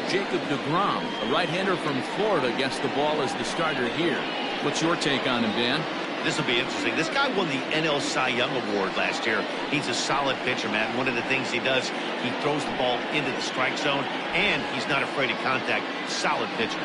Jacob deGrom, a right-hander from Florida, gets the ball as the starter here. What's your take on him, Dan? This will be interesting. This guy won the NL Cy Young Award last year. He's a solid pitcher, man. One of the things he does, he throws the ball into the strike zone, and he's not afraid of contact. Solid pitcher.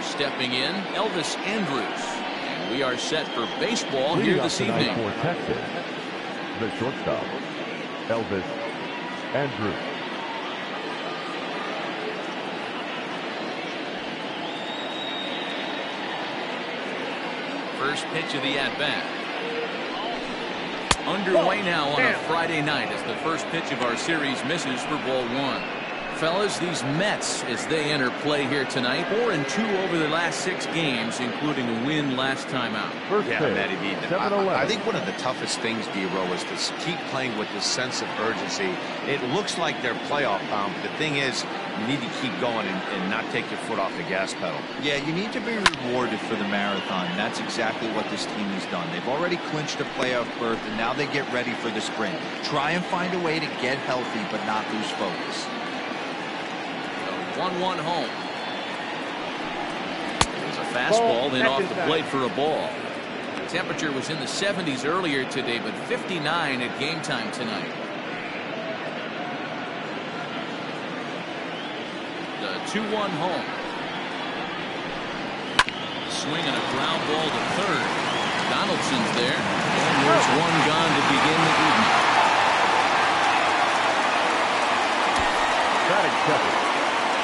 Stepping in, Elvis Andrews. And we are set for baseball here this evening. For Texas, the shortstop, Elvis Andrews. First pitch of the at-bat. Underway now on a Friday night as the first pitch of our series misses for ball one. Fellas, these Mets, as they enter play here tonight, 4-2 over the last 6 games, including a win last time out. Yeah, Matty B. I think one of the toughest things, D-Row, is to keep playing with this sense of urgency. It looks like they're playoff bound, but the thing is, you need to keep going and not take your foot off the gas pedal. Yeah, you need to be rewarded for the marathon. That's exactly what this team has done. They've already clinched a playoff berth, and now they get ready for the sprint. Try and find a way to get healthy, but not lose focus. 1-1 home. There's a fastball then off the plate for a ball. The temperature was in the 70s earlier today, but 59 at game time tonight. The 2-1 home. Swing and a ground ball to third. Donaldson's there. And there's one gone to begin the evening. Batting second.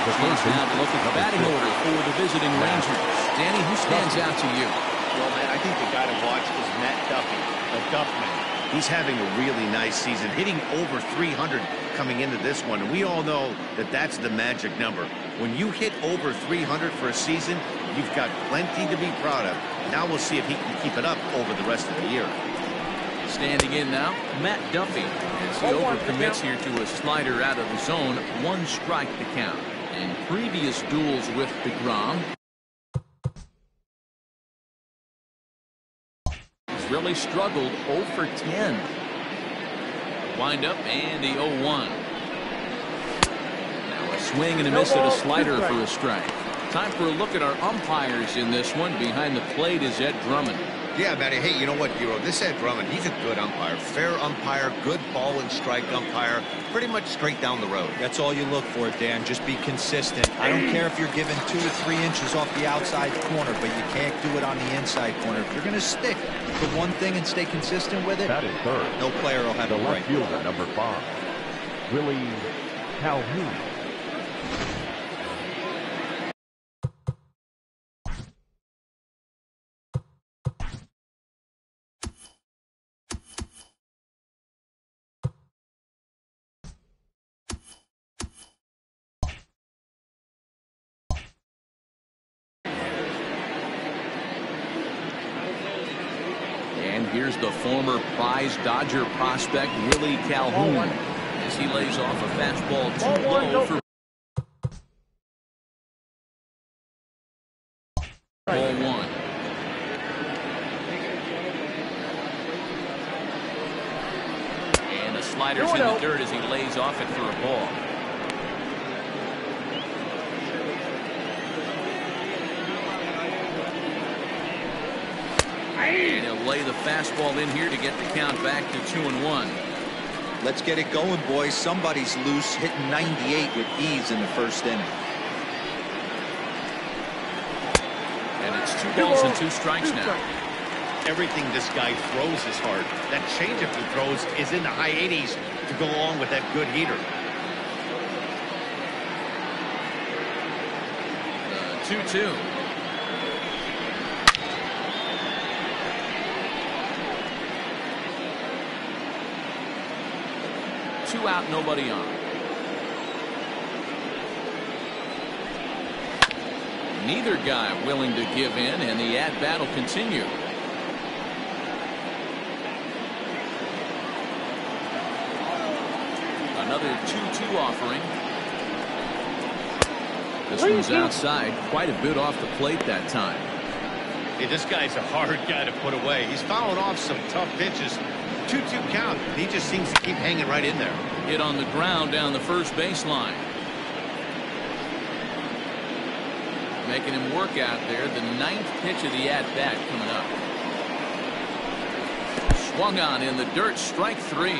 Let's now look at the batting order for the visiting Rangers. Danny, who stands out to you? Well, man, I think the guy to watch is Matt Duffy, the Duffman. He's having a really nice season, hitting over 300 coming into this one. And we all know that that's the magic number. When you hit over 300 for a season, you've got plenty to be proud of. Now we'll see if he can keep it up over the rest of the year. Standing in now, Matt Duffy. As he overcommits here to a slider out of the zone, 1 strike to count. In previous duels with DeGrom, he's really struggled 0 for 10. Wind up and the 0-1. Now a swing and a miss at a slider for a strike. Time for a look at our umpires in this one. Behind the plate is Ed Drummond. Yeah, Matty. Hey, you know what, Hero? This Ed Drummond, he's a good umpire. Fair umpire, good ball and strike umpire. Pretty much straight down the road. That's all you look for, Dan. Just be consistent. I don't care if you're given 2 or 3 inches off the outside corner, but you can't do it on the inside corner. If you're going to stick to one thing and stay consistent with it, that is third. No player will have the a break. left fielder, number 5, Willie Calhoun. And here's the former prize Dodger prospect, Willie Calhoun, as he lays off a fastball too low for ball 1. And the slider's in the dirt as he lays off it for a ball. And he'll lay the fastball in here to get the count back to 2-1. Let's get it going, boys. Somebody's loose, hitting 98 with ease in the first inning. And it's 2 balls and 2 strikes now. Everything this guy throws is hard. That changeup he throws is in the high 80s to go along with that good heater. The 2-2. Two out, nobody on. Neither guy willing to give in, and the at-bat will continue. Another 2-2 offering. This one's outside, quite a bit off the plate that time. Hey, this guy's a hard guy to put away. He's fouling off some tough pitches. 2-2 count. He just seems to keep hanging right in there. Hit on the ground down the first baseline. Making him work out there. The 9th pitch of the at-bat coming up. Swung on in the dirt. Strike 3.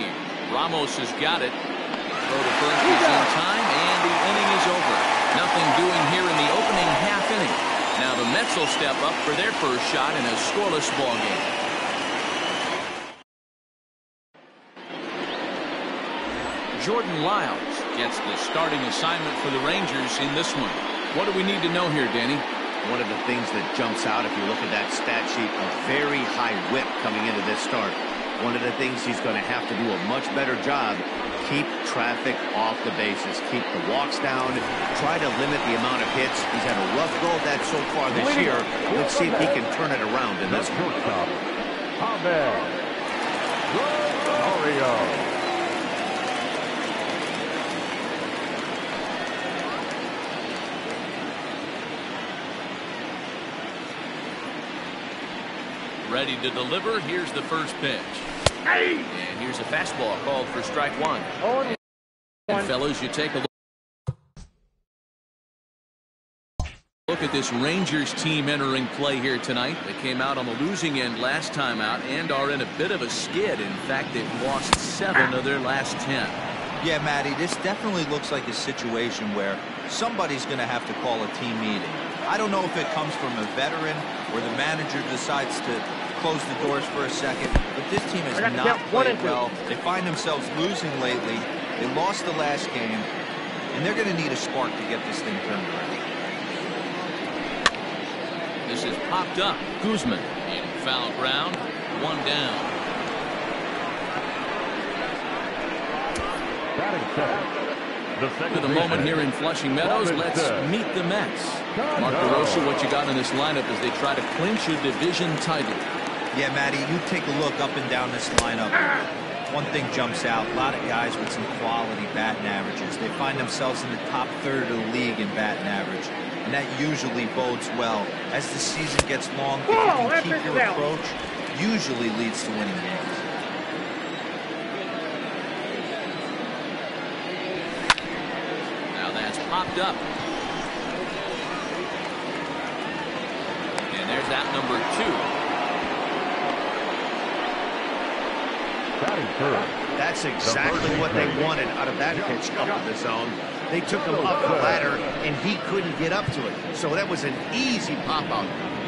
Ramos has got it. Throw to first is in time, and the inning is over. Nothing doing here in the opening half inning. Now the Mets will step up for their first shot in a scoreless ball game. Jordan Lyles gets the starting assignment for the Rangers in this one. What do we need to know here, Danny? One of the things that jumps out if you look at that stat sheet, a very high whip coming into this start. One of the things he's going to have to do a much better job, keep traffic off the bases, keep the walks down, try to limit the amount of hits. He's had a rough go of that so far this year. Let's see if he can turn it around in this one. Ready to deliver. Here's the first pitch. And here's a fastball called for strike one. And fellas, you take a look at this Rangers team entering play here tonight. They came out on the losing end last time out and are in a bit of a skid. In fact, they've lost 7 of their last 10. Yeah, Matty, this definitely looks like a situation where somebody's going to have to call a team meeting. I don't know if it comes from a veteran or the manager decides to close the doors for a second, but this team has not played well. They find themselves losing lately. They lost the last game, and they're going to need a spark to get this thing turned around. This is popped up. Guzman in foul ground. 1 down. With a moment here in Flushing Meadows, let's meet the Mets. Mark DeRosa, what you got in this lineup as they try to clinch a division title? Yeah, Matty, you take a look up and down this lineup. One thing jumps out, a lot of guys with some quality batting averages. They find themselves in the top third of the league in batting average, and that usually bodes well. As the season gets long, if you can keep your approach, usually leads to winning games. Now that's popped up. And there's that number 2. That's exactly what they wanted out of that pitch up in the zone. They took him up the ladder, and he couldn't get up to it. So that was an easy pop-out.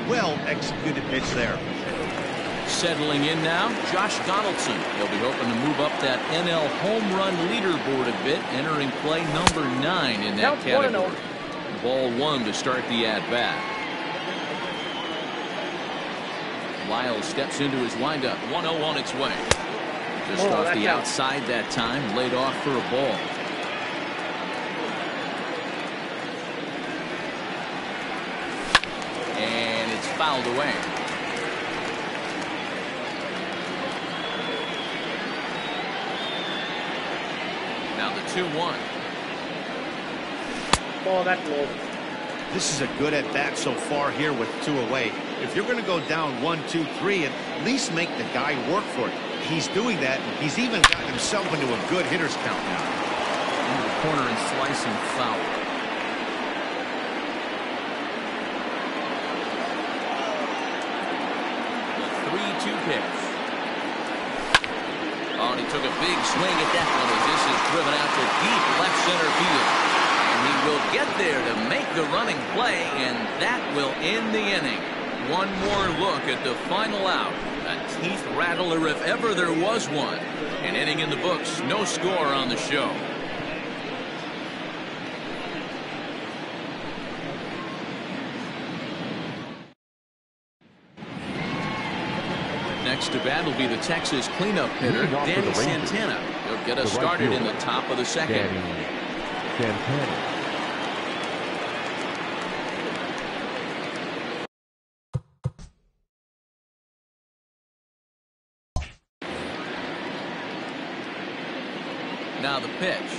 Well-executed pitch there. Settling in now, Josh Donaldson. He'll be hoping to move up that NL home run leaderboard a bit, entering play number 9 in that category. Ball 1 to start the at-bat. Lyle steps into his windup. 1-0 on its way. Just off the outside that time, laid off for a ball. And it's fouled away. Now the 2-1. Oh, that's low. This is a good at-bat so far here with 2 away. If you're going to go down 1, 2, 3, at least make the guy work for it. He's doing that. He's even got himself into a good hitter's count now. Into the corner and slicing foul. The 3-2 pitch. Oh, and he took a big swing at that one as this is driven out to deep left center field. And he will get there to make the running play, and that will end the inning. One more look at the final out. A teeth rattler if ever there was one. An inning in the books, no score on the show. Next to bat will be the Texas cleanup hitter, Danny Santana. He'll get us started in the top of the second. Santana. Now the pitch.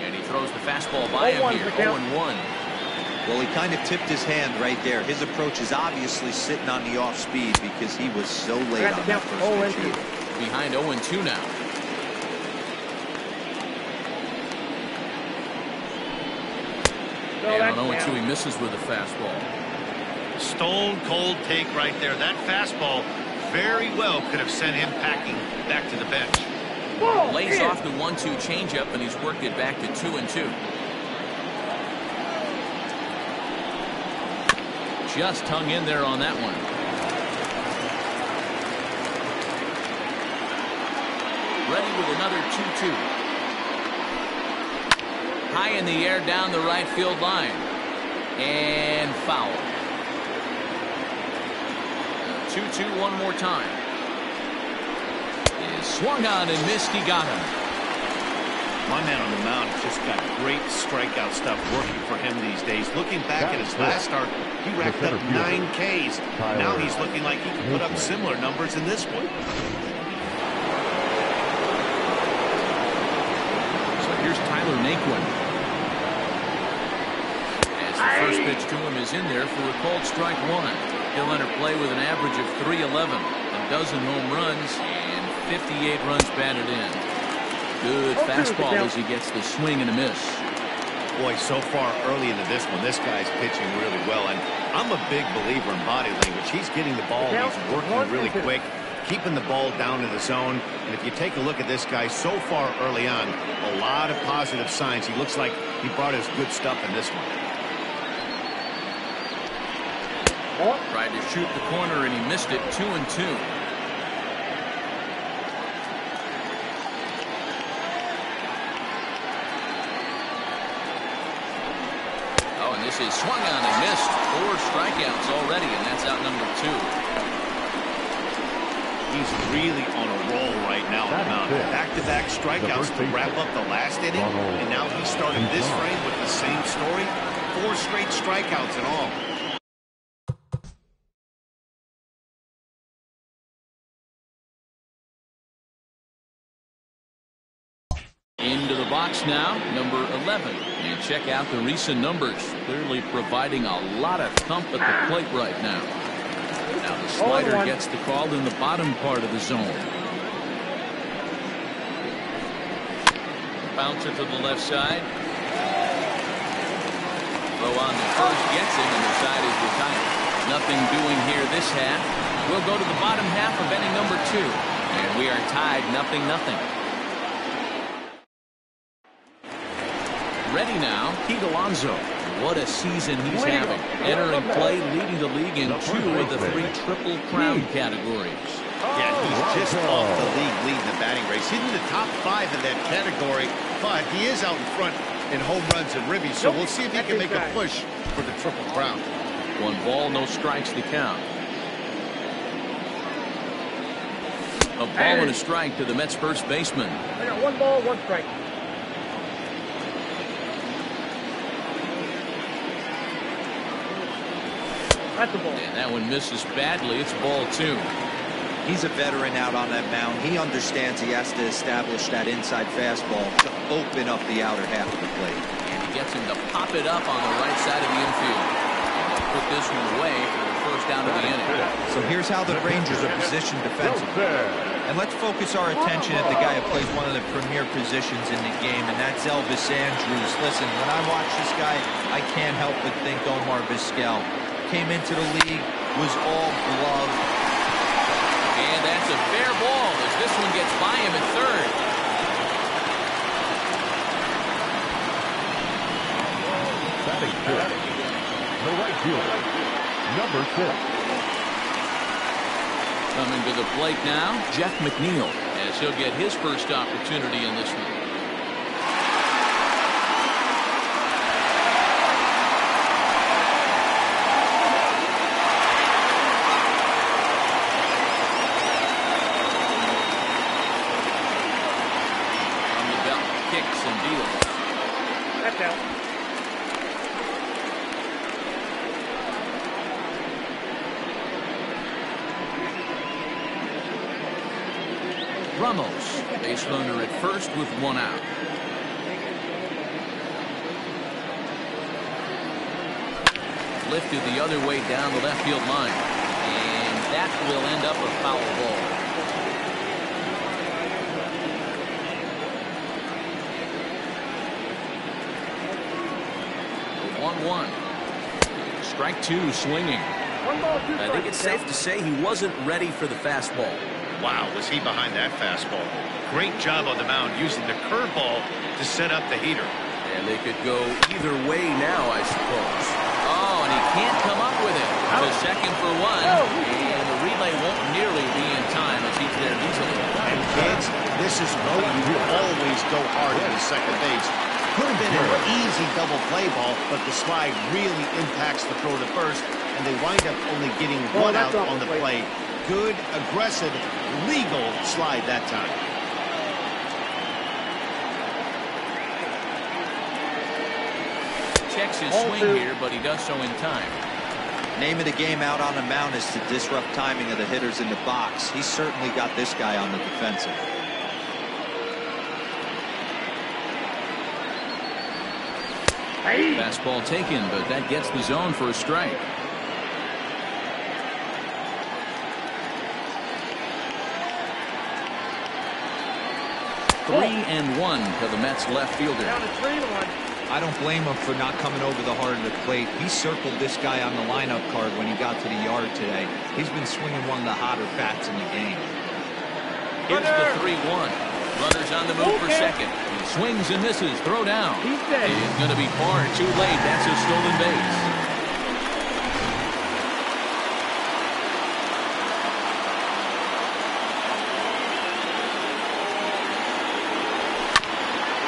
And he throws the fastball by him here. 0-1. Well, he kind of tipped his hand right there. His approach is obviously sitting on the off speed because he was so late on that first pitch. Behind 0-2 now. And on 0-2 he misses with a fastball. Stone cold take right there. That fastball very well could have sent him packing back to the bench. Lays off the 1-2 changeup, and he's worked it back to 2-2. just hung in there on that one. Ready with another 2-2. High in the air down the right field line. And foul. 2-2 one more time. Is swung on and missed. He got him. My man on the mound just got great strikeout stuff working for him these days. Looking back at his last start, he racked up 9 Ks. Now he's looking like he can put up similar numbers in this one. So here's Tyler Naquin. As the first pitch to him is in there for a called strike one. He'll enter play with an average of .311, a dozen home runs, and 58 runs batted in. Good fastball as he gets the swing and a miss. Boy, so far early into this one, this guy's pitching really well. And I'm a big believer in body language. He's getting the ball. He's working really quick, keeping the ball down in the zone. And if you take a look at this guy so far early on, a lot of positive signs. He looks like he brought his good stuff in this one. Tried to shoot the corner and he missed it. 2-2. This is swung on and missed. 4 strikeouts already, and that's out number 2. He's really on a roll right now on the mound. Back-to-back strikeouts to wrap up the last inning, and now he's starting this frame with the same story. 4 straight strikeouts in all. Into the box now, number 11. And check out the recent numbers. Clearly providing a lot of thump at the plate right now. Now the slider gets the call in the bottom part of the zone. Bouncer to the left side. Throw on the first gets him, and the side is retired. Nothing doing here this half. We'll go to the bottom half of inning number 2. And we are tied 0-0. Ready now, Pete Alonso. What a season he's having. Entering play, leading the league in 2 of the 3 Triple Crown categories. Yeah, he's just off the league leading the batting race. He's in the top 5 in that category, but he is out in front in home runs and ribbies, so we'll see if he can make a push for the Triple Crown. 1 ball, no strikes to count. A ball and a strike to the Mets first baseman. I got 1 ball, 1 strike. That's a ball. And that one misses badly. It's ball 2. He's a veteran out on that mound. He understands he has to establish that inside fastball to open up the outer half of the plate. And he gets him to pop it up on the right side of the infield. And they'll put this one away for the first down of the inning. So here's how the Rangers are positioned defensively. And let's focus our attention at the guy who plays one of the premier positions in the game, and that's Elvis Andrews. Listen, when I watch this guy, I can't help but think Omar Vizquel. Came into the league, was all glove. And that's a fair ball as this one gets by him at third. Batting fifth, the right fielder, number 6. Coming to the plate now, Jeff McNeil, as he'll get his first opportunity in this one. Ramos, base runner at first with 1 out. Lifted the other way down the left field line. And that will end up a foul ball. 1-1. Strike 2 swinging. I think it's safe to say he wasn't ready for the fastball. Wow, was he behind that fastball. Great job on the mound using the curveball to set up the heater. And they could go either way now, I suppose. Oh, and he can't come up with it. To second for one. And the relay won't nearly be in time as he's there easily. And kids, this is why you always go hard at the second base. Could have been an easy double play ball, but the slide really impacts the throw to first, and they wind up only getting one out on the play. Good, aggressive, legal slide that time. Checks his swing here, but he does so in time. Name of the game out on the mound is to disrupt timing of the hitters in the box. He's certainly got this guy on the defensive. Fastball taken, but that gets the zone for a strike. Three and one to the Mets left fielder. Down to 3-1. I don't blame him for not coming over the heart of the plate. He circled this guy on the lineup card when he got to the yard today. He's been swinging one of the hotter bats in the game. Here's the 3-1. Runners on the move for second. He swings and misses. Throw down. He's dead. It's going to be far too late. That's a stolen base.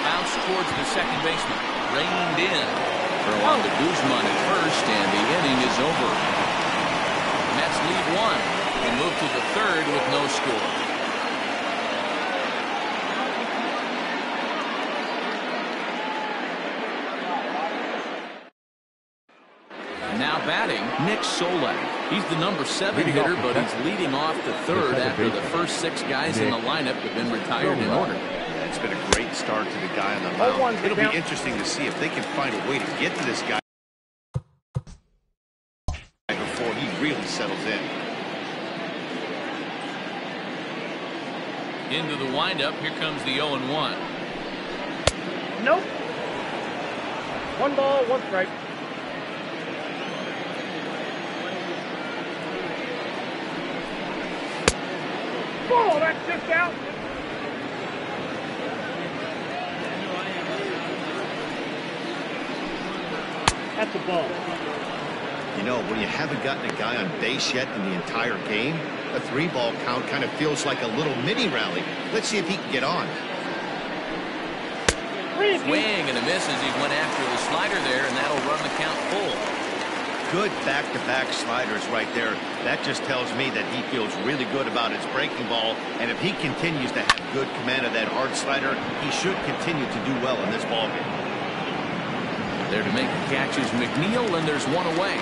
Bounce towards the second baseman. Reined in. Throw on to Guzman at first, and the inning is over. Mets lead one. We move to the third with no score. Now batting, Nick Solak. He's the number 7 hitter, but he's leading off the third after the first 6 guys in the lineup have been retired in order. It's been a great start to the guy on the mound. It'll be interesting to see if they can find a way to get to this guy before he really settles in. Into the windup, here comes the 0-1. Nope. 1 ball, 1 strike. Oh, that's just out. That's a ball. You know, when you haven't gotten a guy on base yet in the entire game, a 3-ball count kind of feels like a little mini rally. Let's see if he can get on. Swing and a miss as he went after the slider there, and that'll run the count full. Good back-to-back sliders right there. That just tells me that he feels really good about his breaking ball, and if he continues to have good command of that hard slider, he should continue to do well in this ballgame. There to make the catch is McNeil, and there's one away.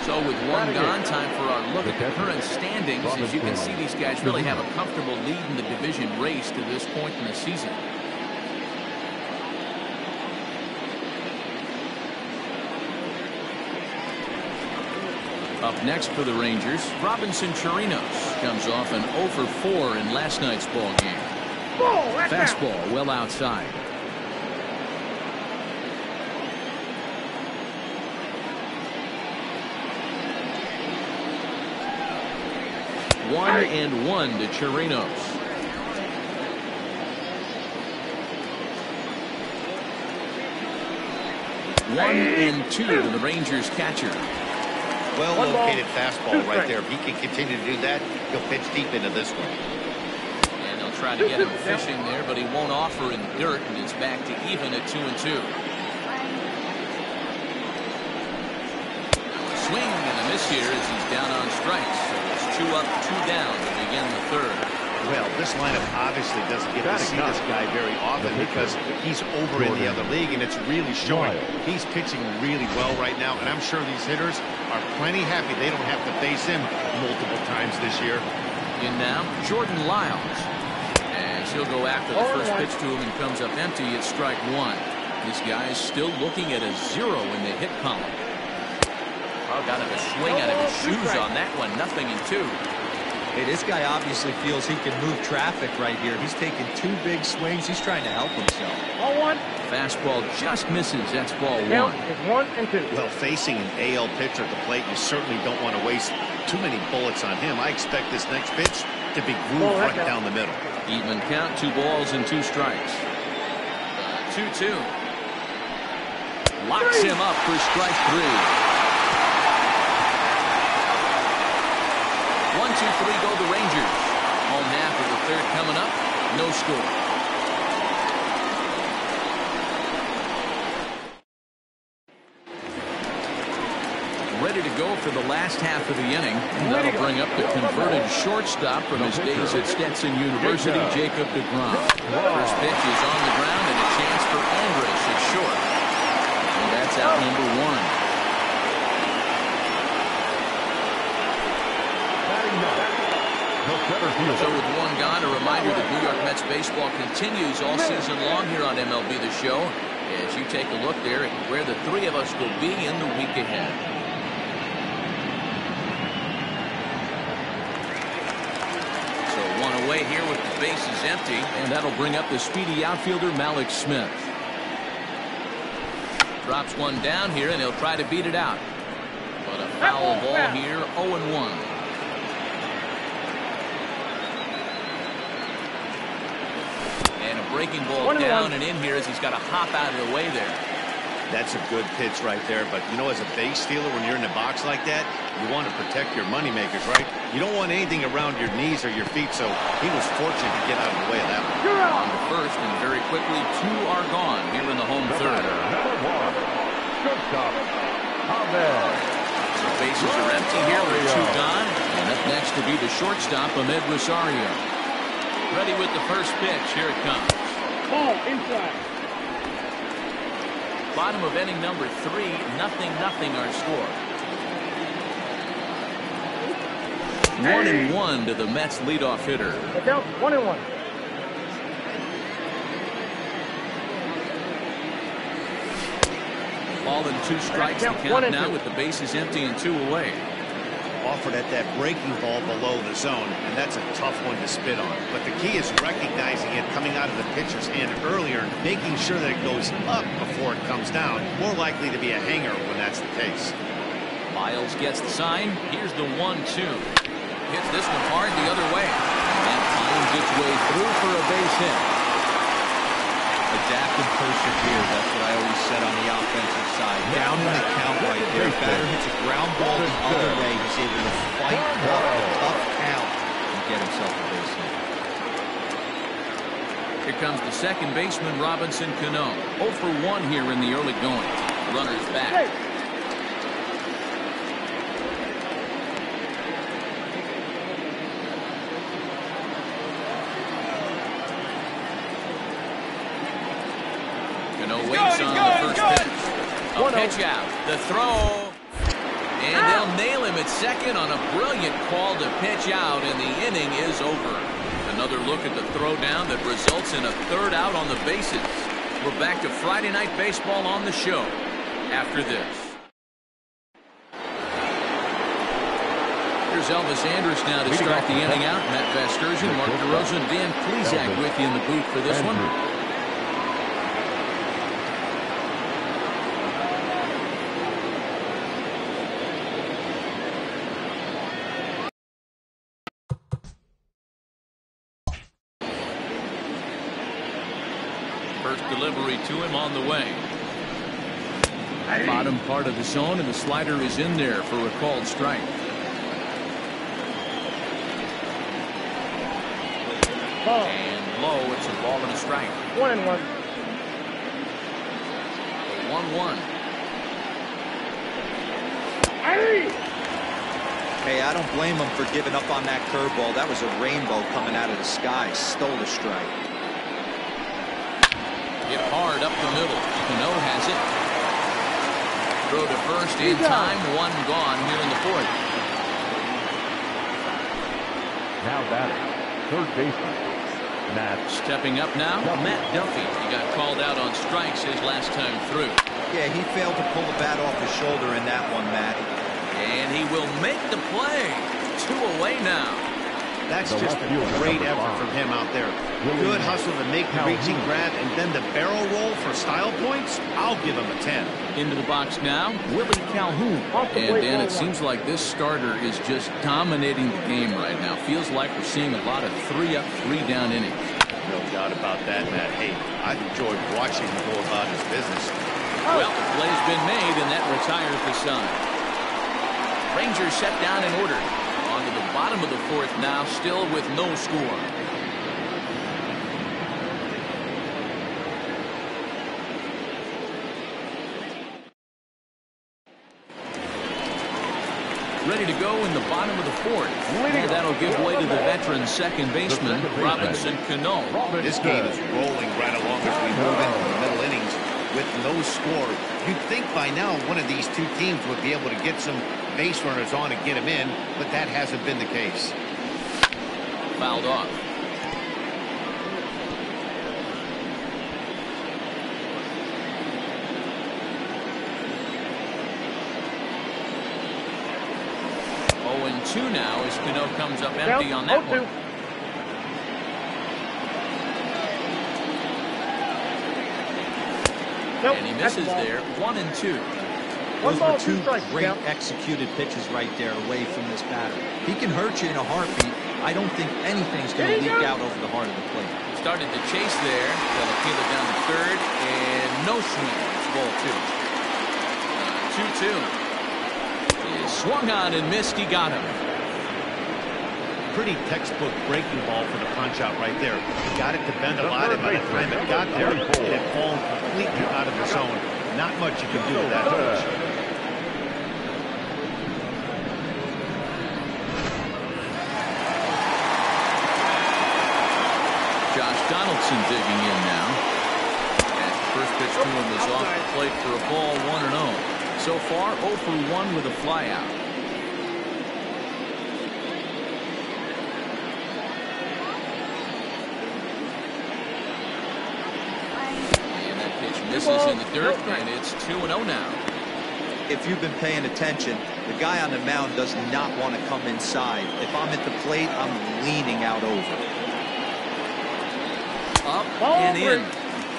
So with one gone, time for our look at the current standings. As you can see, these guys really have a comfortable lead in the division race to this point in the season. Up next for the Rangers, Robinson Chirinos comes off an 0 for 4 in last night's ball game. Fastball well outside. One and one to Chirinos. One and two to the Rangers catcher. Well-located fastball right there. If he can continue to do that, he'll pitch deep into this one. And they'll try to get him fishing there, but he won't offer in the dirt, and it's back to even at 2-2. Swing and a miss here as he's down on strikes. So it's 2 up, 2 down to begin the third. Well, this lineup obviously doesn't get to see this guy very often because he's over in the other league, and it's really showing. He's pitching really well right now, and I'm sure these hitters are plenty happy they don't have to face him multiple times this year. In now, Jordan Lyles. As he'll go after the first pitch to him and comes up empty at strike 1. This guy is still looking at a 0 in the hit column. Oh, got him a swing out of his shoes on that one. 0-2. Hey, this guy obviously feels he can move traffic right here. He's taking 2 big swings. He's trying to help himself. 1-1. Fastball just misses. That's ball 1. Count is 1 and 2. Well, facing an AL pitcher at the plate, you certainly don't want to waste too many bullets on him. I expect this next pitch to be grooved right down the middle. Even count, 2 balls and 2 strikes. 2-2. Locks him up for strike 3. 1-2-3 go the Rangers. Home half of the third coming up. No score. Ready to go for the last half of the inning. And that'll bring up the converted shortstop from his days at Stetson University, Jacob DeGrom. First pitch is on the ground and a chance for Andrews at short. And that's out number 1. So with one gone, a reminder that New York Mets baseball continues all season long here on MLB The Show. As you take a look there at where the three of us will be in the week ahead. One away here with the bases empty, and that'll bring up the speedy outfielder Malik Smith. Drops one down here, and he'll try to beat it out. But a foul ball here, 0-1. And a breaking ball down and in here as he's got to hop out of the way there. That's a good pitch right there, but you know, as a base stealer, when you're in the box like that, you want to protect your money makers, right? You don't want anything around your knees or your feet, so he was fortunate to get out of the way of that one. On the first, and very quickly, 2 are gone here in the home third. Shortstop, Ahmed. So bases are empty here with 2 gone, and up next to be the shortstop, Ahmed Rosario. Ready with the first pitch. Here it comes. Ball inside. Bottom of inning number 3, 0-0 our score. 1-1 to the Mets leadoff hitter. The count 1-1. Ball and 2 strikes to count now with the bases empty and 2 away. Offered at that breaking ball below the zone, and that's a tough one to spit on. But the key is recognizing it coming out of the pitcher's hand earlier, making sure that it goes up before it comes down. More likely to be a hanger when that's the case. Miles gets the sign. Here's the 1-2. Hits this one hard the other way. And that finds its way through for a base hit. Adapt and persevere. That's what I always said on the offensive side. Down in the count right there. Batter hits a ground ball the other way. He's able to fight off a tough count and get himself a base hit. Here comes the second baseman, Robinson Cano. 0 for 1 here in the early going. Runners back. Waits on the first pitch. A pitch out. The throw. And they'll nail him at second on a brilliant call to pitch out, and the inning is over. Another look at the throw down that results in a third out on the bases. We're back to Friday Night Baseball on the show after this. Here's Elvis Andrews now to start the inning out. Matt Vasgersian, Mark DeRosa, and Dan Plesac with you in the booth for this one. First delivery to him on the way. Bottom part of the zone, and the slider is in there for a called strike. Ball. And low, it's a ball and a strike. 1-1. 1-1. Hey, I don't blame him for giving up on that curveball. That was a rainbow coming out of the sky. Stole the strike. Hit hard up the middle. Cano has it. Throw to first in time. 1 gone here in the 4th. Now batting, third baseman, Matt. Stepping up now, Matt Duffy. He got called out on strikes his last time through. Yeah, he failed to pull the bat off his shoulder in that one, Matt. And he will make the play. 2 away now. That's just a great effort from him out there. Good hustle to make the reaching grab, and then the barrel roll for style points. I'll give him a 10. Into the box now, Willie Calhoun. And Dan, it seems like this starter is just dominating the game right now. Feels like we're seeing a lot of 3-up, 3-down innings. No doubt about that, Matt. Hey, I've enjoyed watching him go about his business. Well, the play's been made, and that retires the side. Rangers set down in order. On to the bottom of the fourth now, still with no score. Ready to go in the bottom of the fourth. And that'll give way to the veteran second baseman, Robinson Cano. This game is rolling right along as we move into the middle innings with no score. You'd think by now one of these two teams would be able to get some base runners on and get them in, but that hasn't been the case. Fouled off. And 2 now as Cano comes up empty on that one. And he misses there. 1 and 2. Those were two great executed pitches right there away from this batter. He can hurt you in a heartbeat. I don't think anything's going to leak out over the heart of the plate. Started to chase there. They'll appeal it down to third. And no swing. It's ball 2. 2-2. Swung on and missed. He got him. Pretty textbook breaking ball for the punch out right there. He got it to bend a lot, and by the time it got there, it had fallen completely out of the zone. Not much you can do with that pitch. Josh Donaldson digging in now. And the first pitch to him is off the plate for a ball, 1-0. So far, 0 for 1 with a flyout. And that pitch misses in the dirt, and it's 2-0 now. If you've been paying attention, the guy on the mound does not want to come inside. If I'm at the plate, I'm leaning out over. Up and in.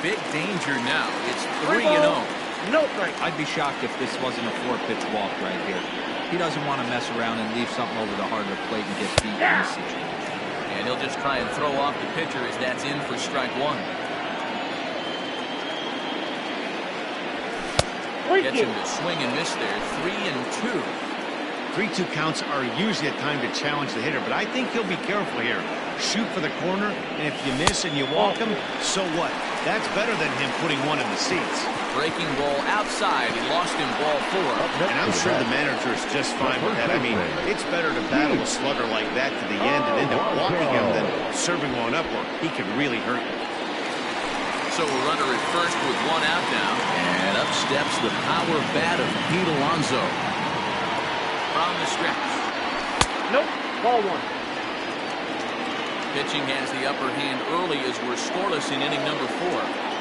Big danger now. It's 3-0. No strike. I'd be shocked if this wasn't a 4-pitch walk right here. He doesn't want to mess around and leave something over the heart of the plate and get beat in this situation. And he'll just try and throw off the pitcher as that's in for strike 1. Gets him to swing and miss there. 3-2. 3-2 counts are usually a time to challenge the hitter, but I think he'll be careful here. Shoot for the corner, and if you miss and you walk him, so what? That's better than him putting one in the seats. Breaking ball outside. He lost him ball 4. And I'm sure the manager is just fine with that. I mean, it's better to battle a slugger like that to the end and end up walking him than serving one up where he can really hurt you. So a runner at first with 1 out now. And up steps the power bat of Pete Alonso. From the stretch. Nope. Ball 1. Pitching has the upper hand early as we're scoreless in inning number 4.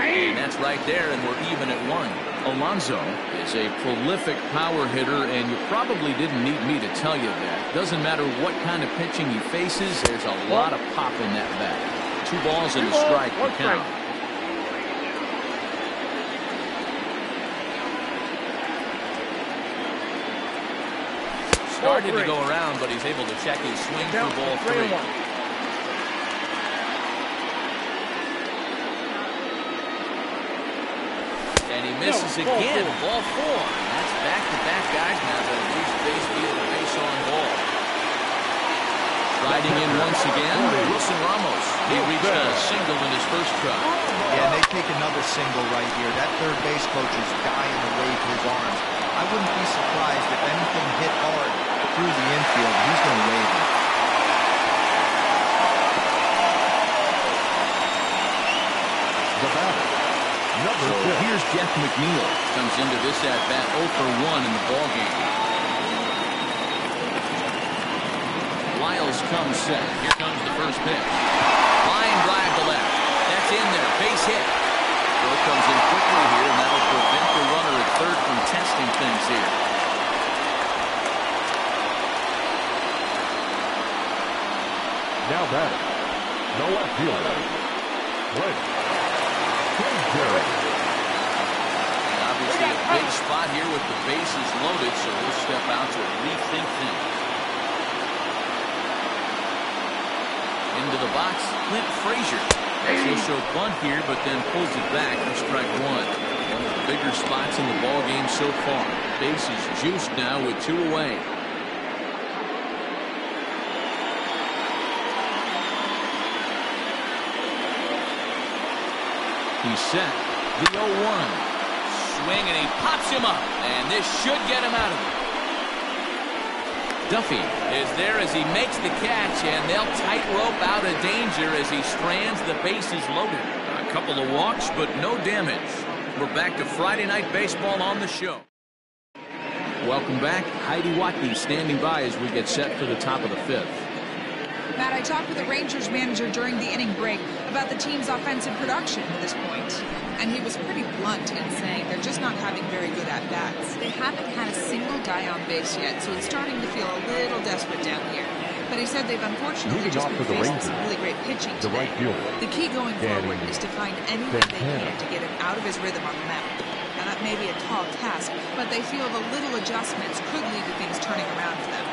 And that's right there, and we're even at 1. Alonso is a prolific power hitter, and you probably didn't need me to tell you that. Doesn't matter what kind of pitching he faces, there's a lot of pop in that bat. 2 balls and a strike to count. Started to go around, but he's able to check his swing for ball 3. And he misses again. Ball 4. That's back-to-back guys now that have reached base via the base on ball. Riding in once again, Wilson Ramos. He reached a single in his first try. Yeah, and they take another single right here. That third base coach is dying to wave his arms. I wouldn't be surprised if anything hit hard through the infield. He's going to wave it. The batter, number 6. Here's Jeff McNeil. Comes into this at-bat 0 for 1 in the ballgame. Lyles comes set. Here comes the first pitch. Line drive to left. That's in there. Base hit. Throw comes in quickly here, and that'll prevent the runner at third from testing things here. Now batting, no left fielder. And obviously a big spot here with the bases loaded, so he'll step out to rethink things. Into the box, Clint Frazier. He'll show bunt here, but then pulls it back for strike one. One of the bigger spots in the ball game so far. Base is juiced now with 2 away. He's set. The 0-1. Swing, and he pops him up. And this should get him out of it. Duffy is there as he makes the catch, and they'll tightrope out of danger as he strands. The bases loaded. A couple of walks, but no damage. We're back to Friday Night Baseball on the show. Welcome back. Heidi Watney standing by as we get set for the top of the 5th. Matt, I talked with the Rangers manager during the inning break about the team's offensive production at this point, and he was pretty blunt in saying they're just not having very good at-bats. They haven't had a single guy on base yet, so it's starting to feel a little desperate down here. But he said they've unfortunately just been facing some really great pitching today. The key going forward is to find anything they can to get him out of his rhythm on the mound. Now, that may be a tall task, but they feel the little adjustments could lead to things turning around for them.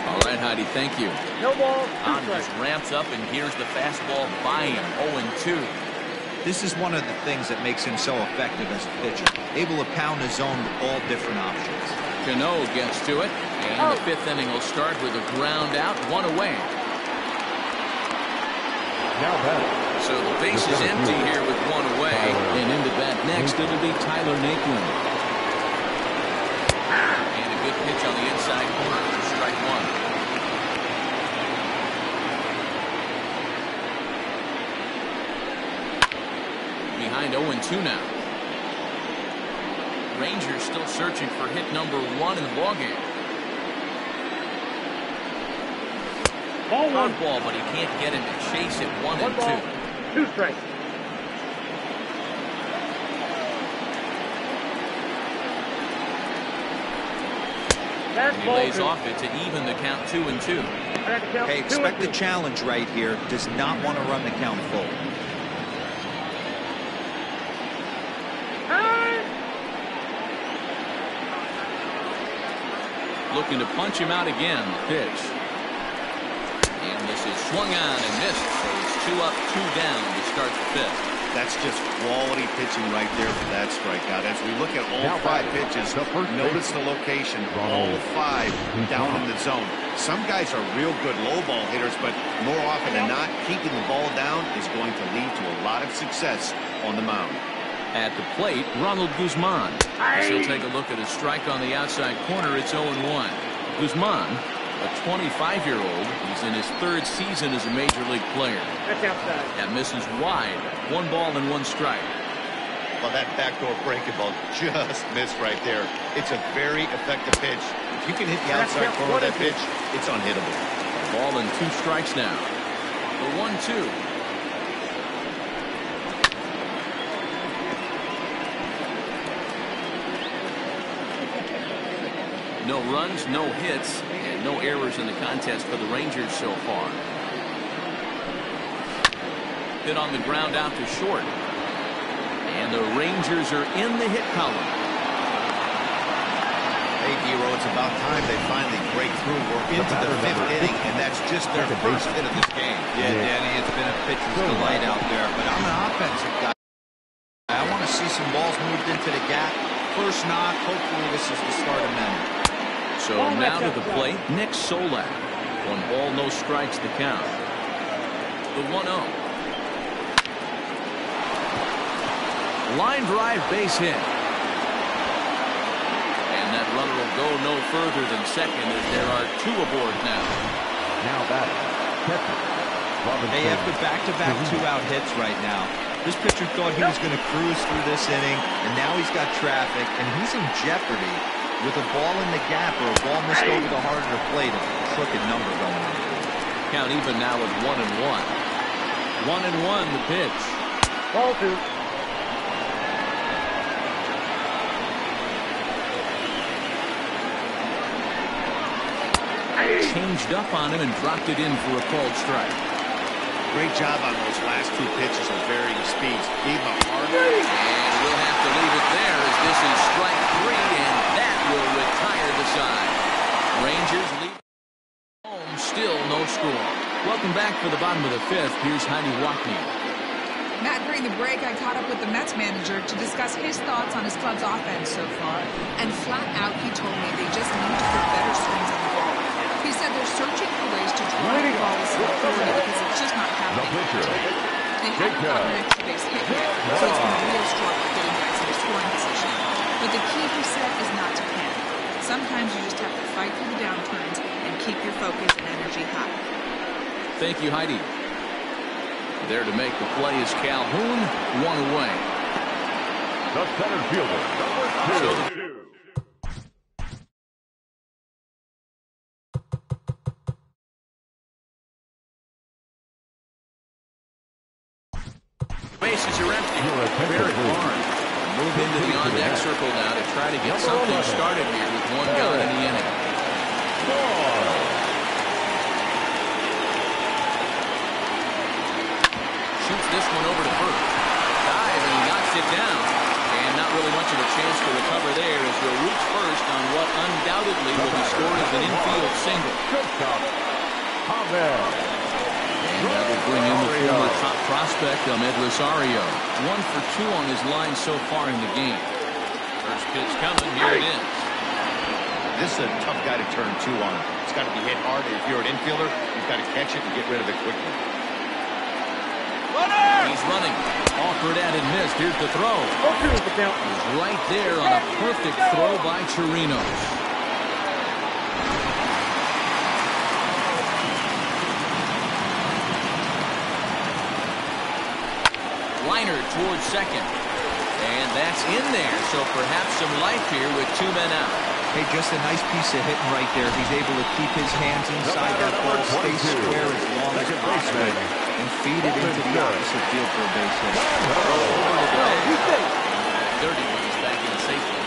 All right, Heidi, thank you. No ball. Andrews ramps up, and here's the fastball by him. 0-2. This is one of the things that makes him so effective as a pitcher. Able to pound his zone with all different options. Cano gets to it, and the 5th inning will start with a ground out, 1 away. Now batting. So the base is empty here with 1 away. And into bat next, it'll be Tyler Naquin. And a good pitch on the inside corner for strike 1. Behind 0-2 now. Rangers still searching for hit number 1 in the ballgame. Ball 1. Ball, but he can't get him to chase it. 1-2. 2 strikes. And he lays off it to even the count 2-2. Hey, expect the challenge right here. Does not want to run the count full. Looking to punch him out again. Pitch. And this is swung on and missed. So it's 2 up, 2 down to start the 5th. That's just quality pitching right there for that strikeout. As we look at all 5 pitches, notice the location. All 5 down in the zone. Some guys are real good low ball hitters, but more often than not, keeping the ball down is going to lead to a lot of success on the mound. At the plate, Ronald Guzman. As he'll take a look at a strike on the outside corner. It's 0-1. Guzman, a 25-year-old. He's in his 3rd season as a major league player. That's outside. That misses wide. 1 ball and 1 strike. Well, that backdoor breaking ball just missed right there. It's a very effective pitch. If you can hit the outside corner of that pitch, it's unhittable. Ball and 2 strikes now. The 1-2. No runs, no hits, and no errors in the contest for the Rangers so far. Hit on the ground out to short. And the Rangers are in the hit column. Hey, Hero, it's about time they finally break through. We're into the 5th inning, and that's just their first hit of this game. Yeah, Danny, it's been a pitcher's delight out there, but I'm an offensive guy. I want to see some balls moved into the gap. First knock, hopefully this is the start of many. So now to the plate, Nick Solak. 1 ball, no strikes to count. The 1-0. Line drive base hit. And that runner will go no further than second as there are 2 aboard now. Now batting. Hey, after back-to-back 2-out hits right now, this pitcher thought he was going to cruise through this inning, and now he's got traffic, and he's in jeopardy with a ball in the gap or a ball missed over the heart of the plate, a crooked number going on. Count even now at 1-1. 1-1 the pitch. Ball 2. Changed up on him and dropped it in for a called strike. Great job on those last 2 pitches of varying speeds. Gave him a hard. And we'll have to leave it there as this is strike 3, and that will retire the side. Rangers lead home, still no score. Welcome back for the bottom of the fifth. Here's Heidi Wackney. Matt, during the break, I caught up with the Mets manager to discuss his thoughts on his club's offense so far. And flat out, he told me they just need to put better swings on the ball. He said they're searching for ways to drive the ball with some authority because it's just not happening. They haven't gotten an extra base hit yet, so it's been a real struggle getting guys into scoring position. But the key, he said, is not to panic. Sometimes you just have to fight through the downturns and keep your focus and energy high. Thank you, Heidi. There to make the play is Calhoun, one away. The center fielder, number 2. Bases are empty. Barrett Barnes move into the on-deck circle now to try to get something started here with one gone in the inning. Shoots this one over to first. Dive, and he knocks it down. And not really much of a chance to recover there as he'll reach first on what undoubtedly will be scored as an infield single. And that will bring in the former top prospect, Ahmed Rosario. 1 for 2 on his line so far in the game. First pitch coming. Here it is. This is a tough guy to turn 2 on. It's got to be hit hard. If you're an infielder, you've got to catch it and get rid of it quickly. He's running. Offered at and missed. Here's the throw. He's right there on a perfect throw by Chirinos. Liner towards second. And that's in there. So perhaps some life here with 2 men out. Hey, just a nice piece of hitting right there. He's able to keep his hands inside that ball, stay square as long as possible, and feed it into the opposite field for a base hit. Dirty one is back in safely.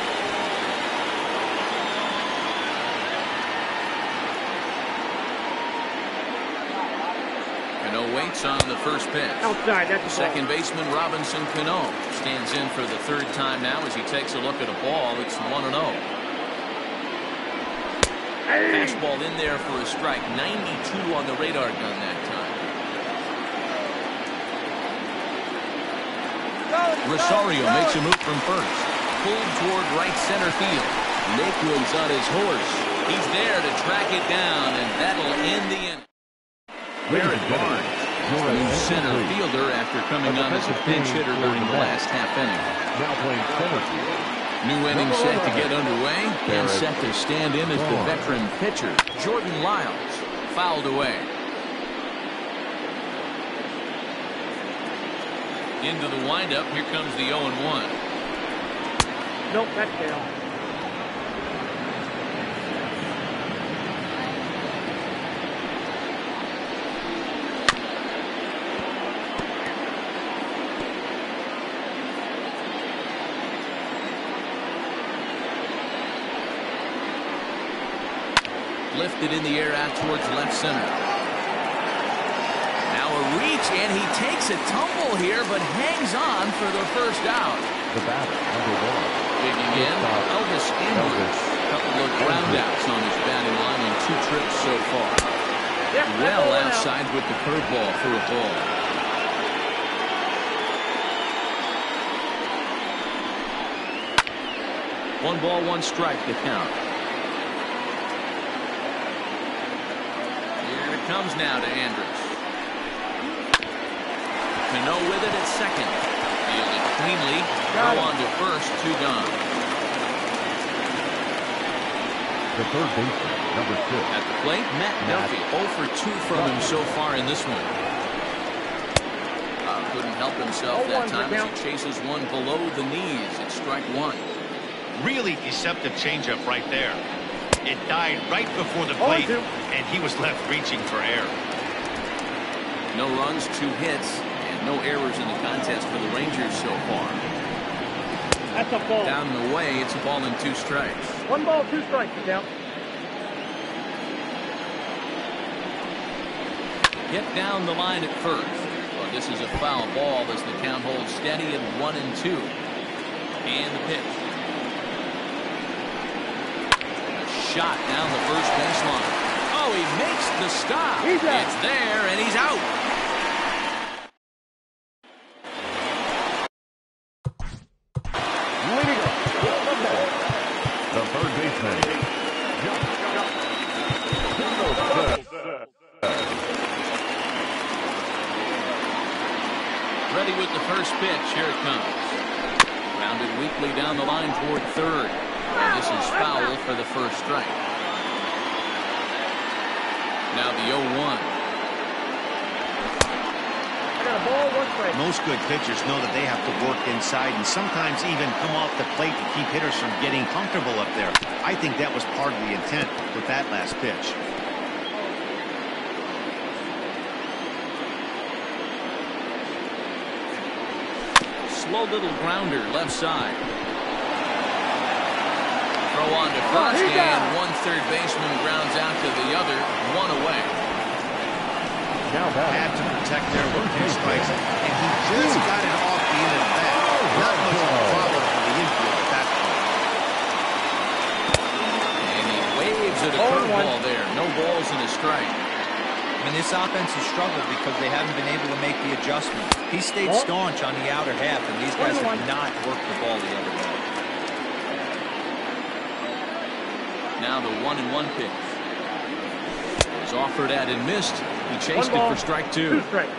Cano waits on the first pitch. Outside, that's the Second baseman Robinson Cano stands in for the 3rd time now as he takes a look at a ball. It's 1-0. Fastball in there for a strike. 92 on the radar gun that time. Rosario makes a move from first. Pulled toward right center field. Lakewood's on his horse. He's there to track it down, and that'll end the inning. Barrett Barnes, new center fielder after coming on as a pinch hitter during the last half inning. Now playing center field. New inning set to get underway, and set to stand in as the veteran pitcher, Jordan Lyles, fouled away. Into the windup, here comes the 0-1. Nope, that's down. Lifted in the air out towards left center. Now a reach, and he takes a tumble here, but hangs on for the first out. The batter, number 1. Digging in, Elvis Andrews. A couple of groundouts on his batting line in 2 trips so far. Well outside with the curveball for a ball. One ball, one strike to count. Comes now to Andrews. Cano with it at second. Fielded cleanly. Throw on to first. 2 gone. The third baseman, number 6. At the plate, Matt Duffy. 0 for 2 from him so far in this one. Couldn't help himself that time as he chases one below the knees. It's strike 1. Really deceptive changeup right there. It died right before the plate, and he was left reaching for air. No runs, 2 hits, and no errors in the contest for the Rangers so far. That's a ball. Down the way, it's a ball and 2 strikes. 1 ball, 2 strikes, count. Get down the line at first. Well, this is a foul ball as the count holds steady at 1-2. And the pitch. Shot down the first baseline. Oh, Oh, he makes the stop. He's out. It's there, and he's out. Leading up the third baseman. Ready with the first pitch. Here it comes. Grounded weakly down the line toward third. And this is foul for the first strike. Now the 0-1. I got a ball, 1 strike. Most good pitchers know that they have to work inside and sometimes even come off the plate to keep hitters from getting comfortable up there. I think that was part of the intent with that last pitch. Slow little grounder left side. Throw on to first, and one third baseman grounds out to the other, 1 away. Now back. Had to protect there with 2 strikes, and he just got it off the end of the bat. Not much of a problem for the infield at that point. And he waves at a curveball there. No balls and a strike. I mean, this offense has struggled because they haven't been able to make the adjustment. He stayed staunch on the outer half, and these guys have not worked the ball the other way. Now the 1-1 pitch. Was offered at and missed. He chased it for strike 2. 2 strikes.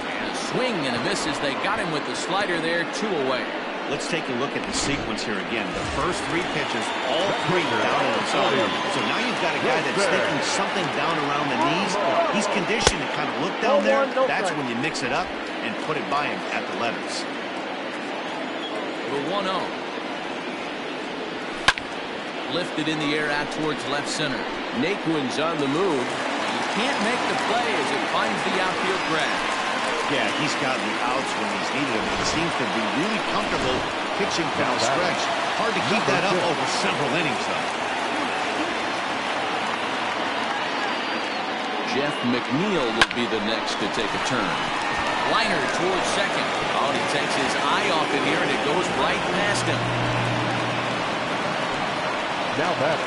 And a swing and a miss as they got him with the slider there, 2 away. Let's take a look at the sequence here again. The first 3 pitches, all 3 down in the zone. So now you've got a guy that's thinking something down around the knees. He's conditioned to kind of look down there. That's when you mix it up and put it by him at the letters. The 1-0. Lifted in the air out towards left center. Naquin's on the move. He can't make the play as it finds the outfield grass. Yeah, he's gotten the outs when he's needed them. He seems to be really comfortable pitching from the stretch. Hard to keep that up over several innings, though. Jeff McNeil will be the next to take a turn. Liner towards second. Oh, he takes his eye off it here, and it goes right past him. Now back.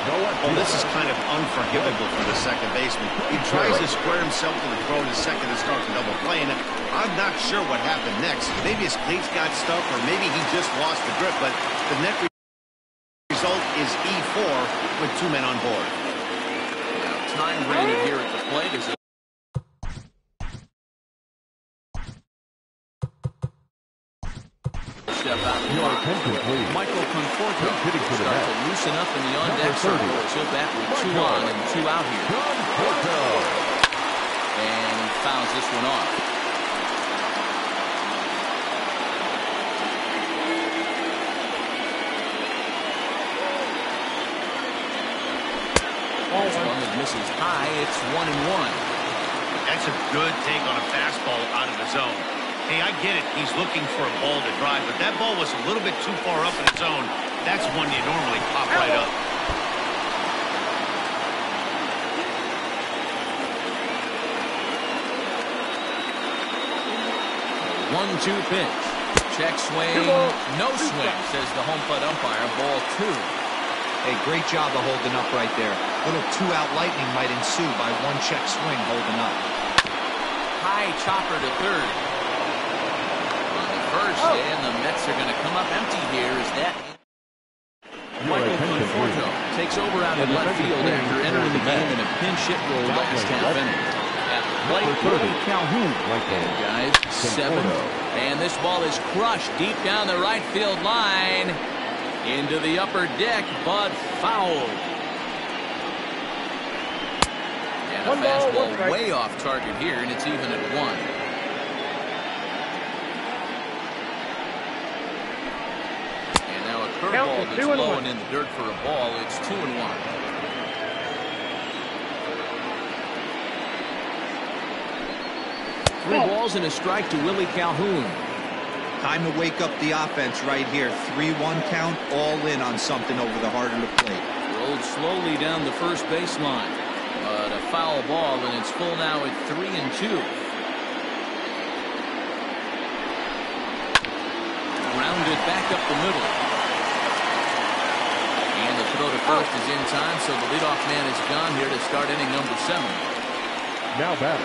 Well, this is kind of unforgivable for the second baseman. He tries to square himself to the throw to second and starts a double play, and I'm not sure what happened next. Maybe his cleats got stuck, or maybe he just lost the grip, but the net result is E4 with 2 men on board. Now, time granted here at the plate is step out. Your attention, please. Michael Conforto Hitting to the starts net. to loosen up in the on-deck Number 30. circle. He'll bat with 2 on and 2 out here. Conforto. And he fouls this one off. This one that misses high. It's 1-1. That's a good take on a fastball out of the zone. Hey, I get it. He's looking for a ball to drive, but that ball was a little bit too far up in the zone. That's one you normally pop right up. 1-2 pitch. Check swing. No swing, says the home plate umpire. Ball 2. Hey, great job of holding up right there. Little 2-out lightning might ensue by 1 check swing holding up. High chopper to third. On the first, and the Mets are going to come up empty here. Is that Michael Conforto takes over out in left field after entering the game in a pinch hit role last half inning. At the plate, Willie Calhoun. And guys, 7. And this ball is crushed deep down the right field line. Into the upper deck, but foul. And a fastball way off target here, and it's even at 1. And now a curveball that's low and in the dirt for a ball. It's 2-1. Three balls and a strike to Willie Calhoun. Time to wake up the offense right here. 3-1 count, all in on something over the heart of the plate. Rolled slowly down the first baseline. But a foul ball, and it's full now at 3-2. Rounded back up the middle. throw to first is in time, so the leadoff man is gone here to start inning number 7. Now batting,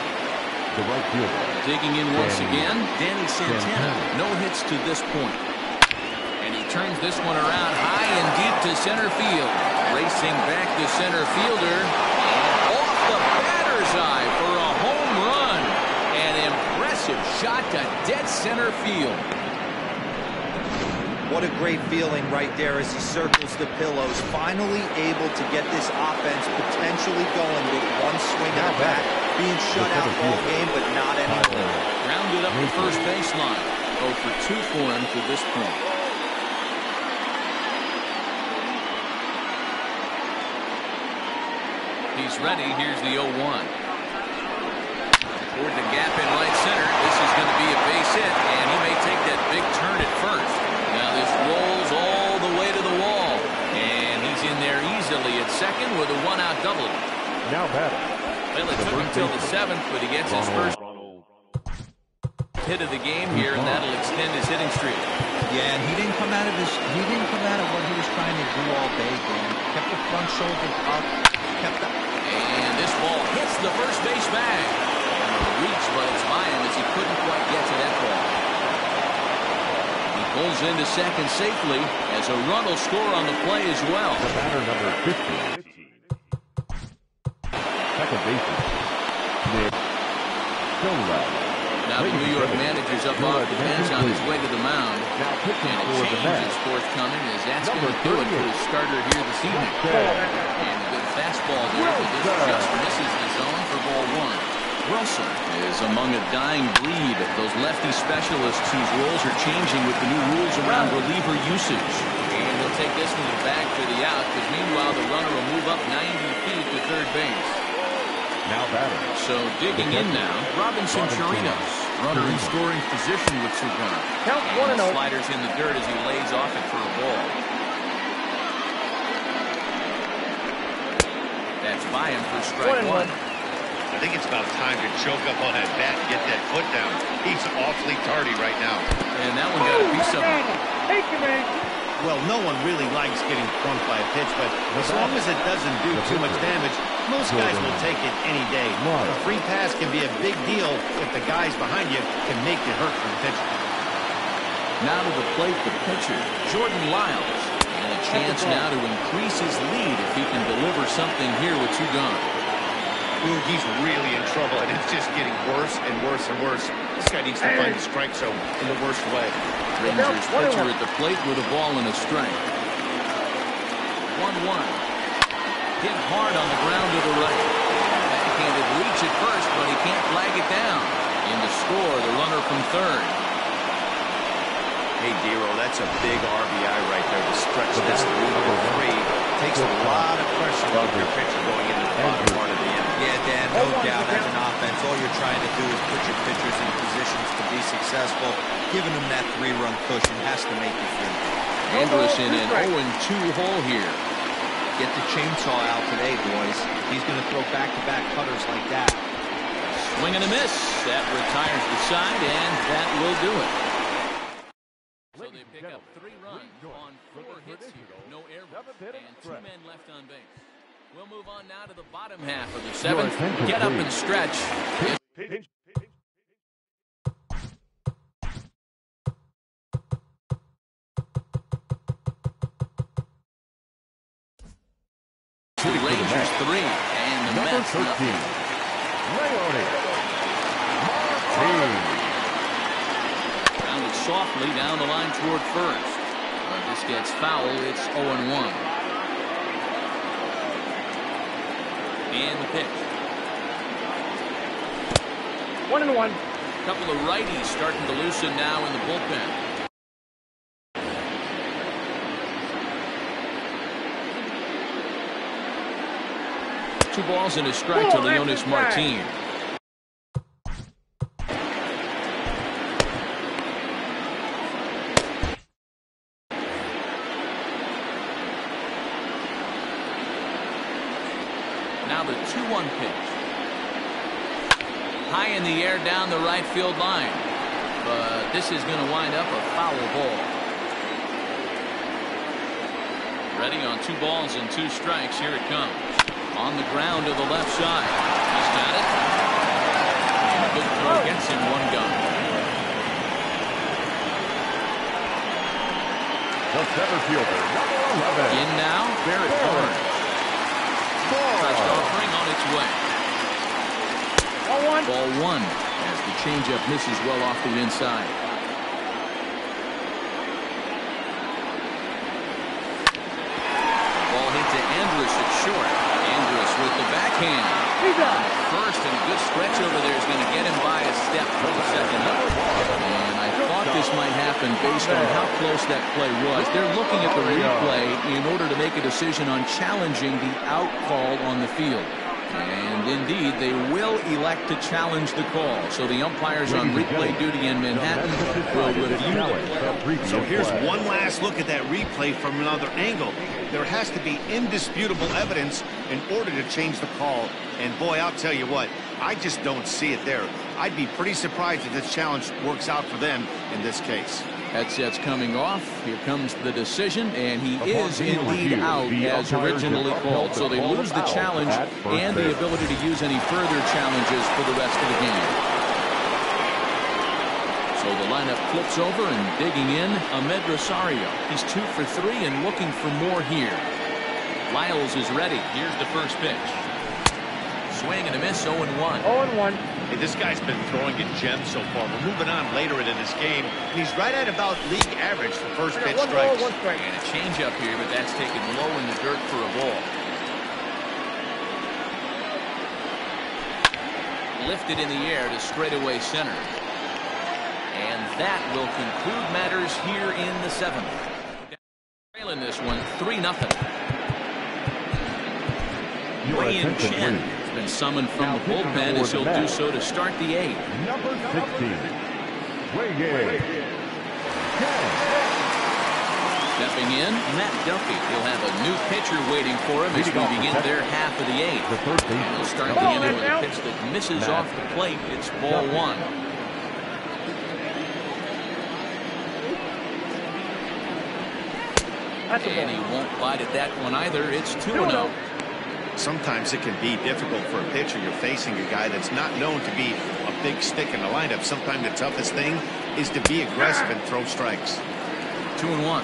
the right fielder. Digging in once again, Danny Santana. No hits to this point. And he turns this one around high and deep to center field. Racing back the center fielder. Off the batter's eye for a home run. An impressive shot to dead center field. What a great feeling right there as he circles the pillows. Finally able to get this offense potentially going with one swing of the bat. Being shut out all game, but not anymore. Rounded up the first baseline. 0 for 2 for him to this point. He's ready. Here's the 0-1. Toward the gap in right center. This is going to be a base hit, and he may take that big turn at first. Now this rolls all the way to the wall, and he's in there easily at second with a 1-out double. Now batting. Well, it took him till the 7th, but he gets his first hit of the game here, and that'll extend his hitting streak. Yeah, and he didn't come out of what he was trying to do all day, Dan. Kept the front shoulder up, kept the... And this ball hits the first base bag. Reach, but it's by him as he couldn't quite get to that ball. He pulls into second safely as a run will score on the play as well. The batter number 15. Second baseman, Nick Stonewall. Now the New York manager's up off the bench on his way to the mound. Now pitching And a for the change Mets. is forthcoming as that's going to do it for the starter here this evening. And a good fastball there, but this just misses the zone for ball 1. Wilson is among a dying breed of those lefty specialists whose roles are changing with the new rules around reliever usage. And he'll take this one back for the out, because meanwhile the runner will move up 90 feet to third base. Now batting. So digging in now, Robinson Chirinos, runner in scoring position with Sugan. Count And 1-0. sliders in the dirt as he lays off it for a ball. That's by him for strike 1. I think it's about time to choke up on that bat and get that foot down. He's awfully tardy right now. And that one got a piece of him. Take him in. Well, no one really likes getting crunked by a pitch, but as long as it doesn't do too much damage, most guys will take it any day. A free pass can be a big deal if the guys behind you can make you hurt from pitching. Now to the plate, the pitcher, Jordan Lyles. And a chance now to increase his lead if he can deliver something here with 2 gone. Ooh, he's really in trouble, and it's just getting worse and worse and worse. This guy needs to find the strike zone in the worst way. Rangers pitcher at the plate with a ball and a strike. 1-1. Hit hard on the ground to the right. Backhanded reach at first, but he can't flag it down. In to score, the runner from third. Hey, Dero, that's a big RBI right there to stretch this lead over 3. Takes a lot of pressure off your pitcher going into the bottom part of the inning. Yeah, Dan, no doubt as an offense, all you're trying to do is put your pitchers in positions to be successful. Giving them that 3-run cushion has to make you feel good. Andrus in an 0-2 hole here. Get the chainsaw out today, boys. He's going to throw back-to-back cutters like that. Swing and a miss. That retires the side, and that will do it. So they pick up 3 runs on 4 hits here. No errors, and 2 men left on base. We'll move on now to the bottom half of the 7th. Get up and stretch. The Rangers 3 and the Mets 13. Leone Martin. Grounded softly down the line toward first. But this gets foul. It's 0-1. And the pitch. 1-1. Couple of righties starting to loosen now in the bullpen. Two balls and a strike to Leonis Martin. Now the 2-1 pitch. High in the air down the right field line. But this is going to wind up a foul ball. Ready on 2 balls and 2 strikes. Here it comes. On the ground to the left side. He's got it. And a good throw gets him 1 gun. The center fielder, number 11. In now, Barrett Barnes. First offering on its way. Ball 1 as the changeup misses well off the inside. Ball hit to Andrews at short. Andrews with the backhand. First, and a good stretch over there is going to get him by a step for the second out. And I thought this might happen based on how close that play was. They're looking at the replay in order to make a decision on challenging the out call on the field. And indeed, they will elect to challenge the call. So the umpires on replay duty in Manhattan will review it. So here's one last look at that replay from another angle. There has to be indisputable evidence in order to change the call. And boy, I'll tell you what, I just don't see it there. I'd be pretty surprised if this challenge works out for them in this case. Headset's coming off. Here comes the decision, and he is indeed out as originally called. So they lose the challenge and the ability to use any further challenges for the rest of the game. So the lineup flips over and digging in, Ahmed Rosario. He's 2 for 3 and looking for more here. Lyles is ready. Here's the first pitch. Swing and a miss, 0-1. 0-1. Hey, this guy's been throwing in gems so far. We're moving on later in this game. And he's right at about league average for first pitch strikes. And a changeup here, but that's taken low in the dirt for a ball. Lifted in the air to straightaway center. And that will conclude matters here in the 7th. Trailing this one 3-0. Wei-Yin Chen has been summoned from the bullpen as he'll do so to start the 8th. Number 16, Wei-Yin Chen. Stepping in, Matt Duffy. He'll have a new pitcher waiting for him as we begin their half of the 8th. And he'll start the inning with a pitch that misses off the plate. It's ball 1. And he won't bite at that one either. It's 2-0. Sometimes it can be difficult for a pitcher. You're facing a guy that's not known to be a big stick in the lineup. Sometimes the toughest thing is to be aggressive and throw strikes. 2-1.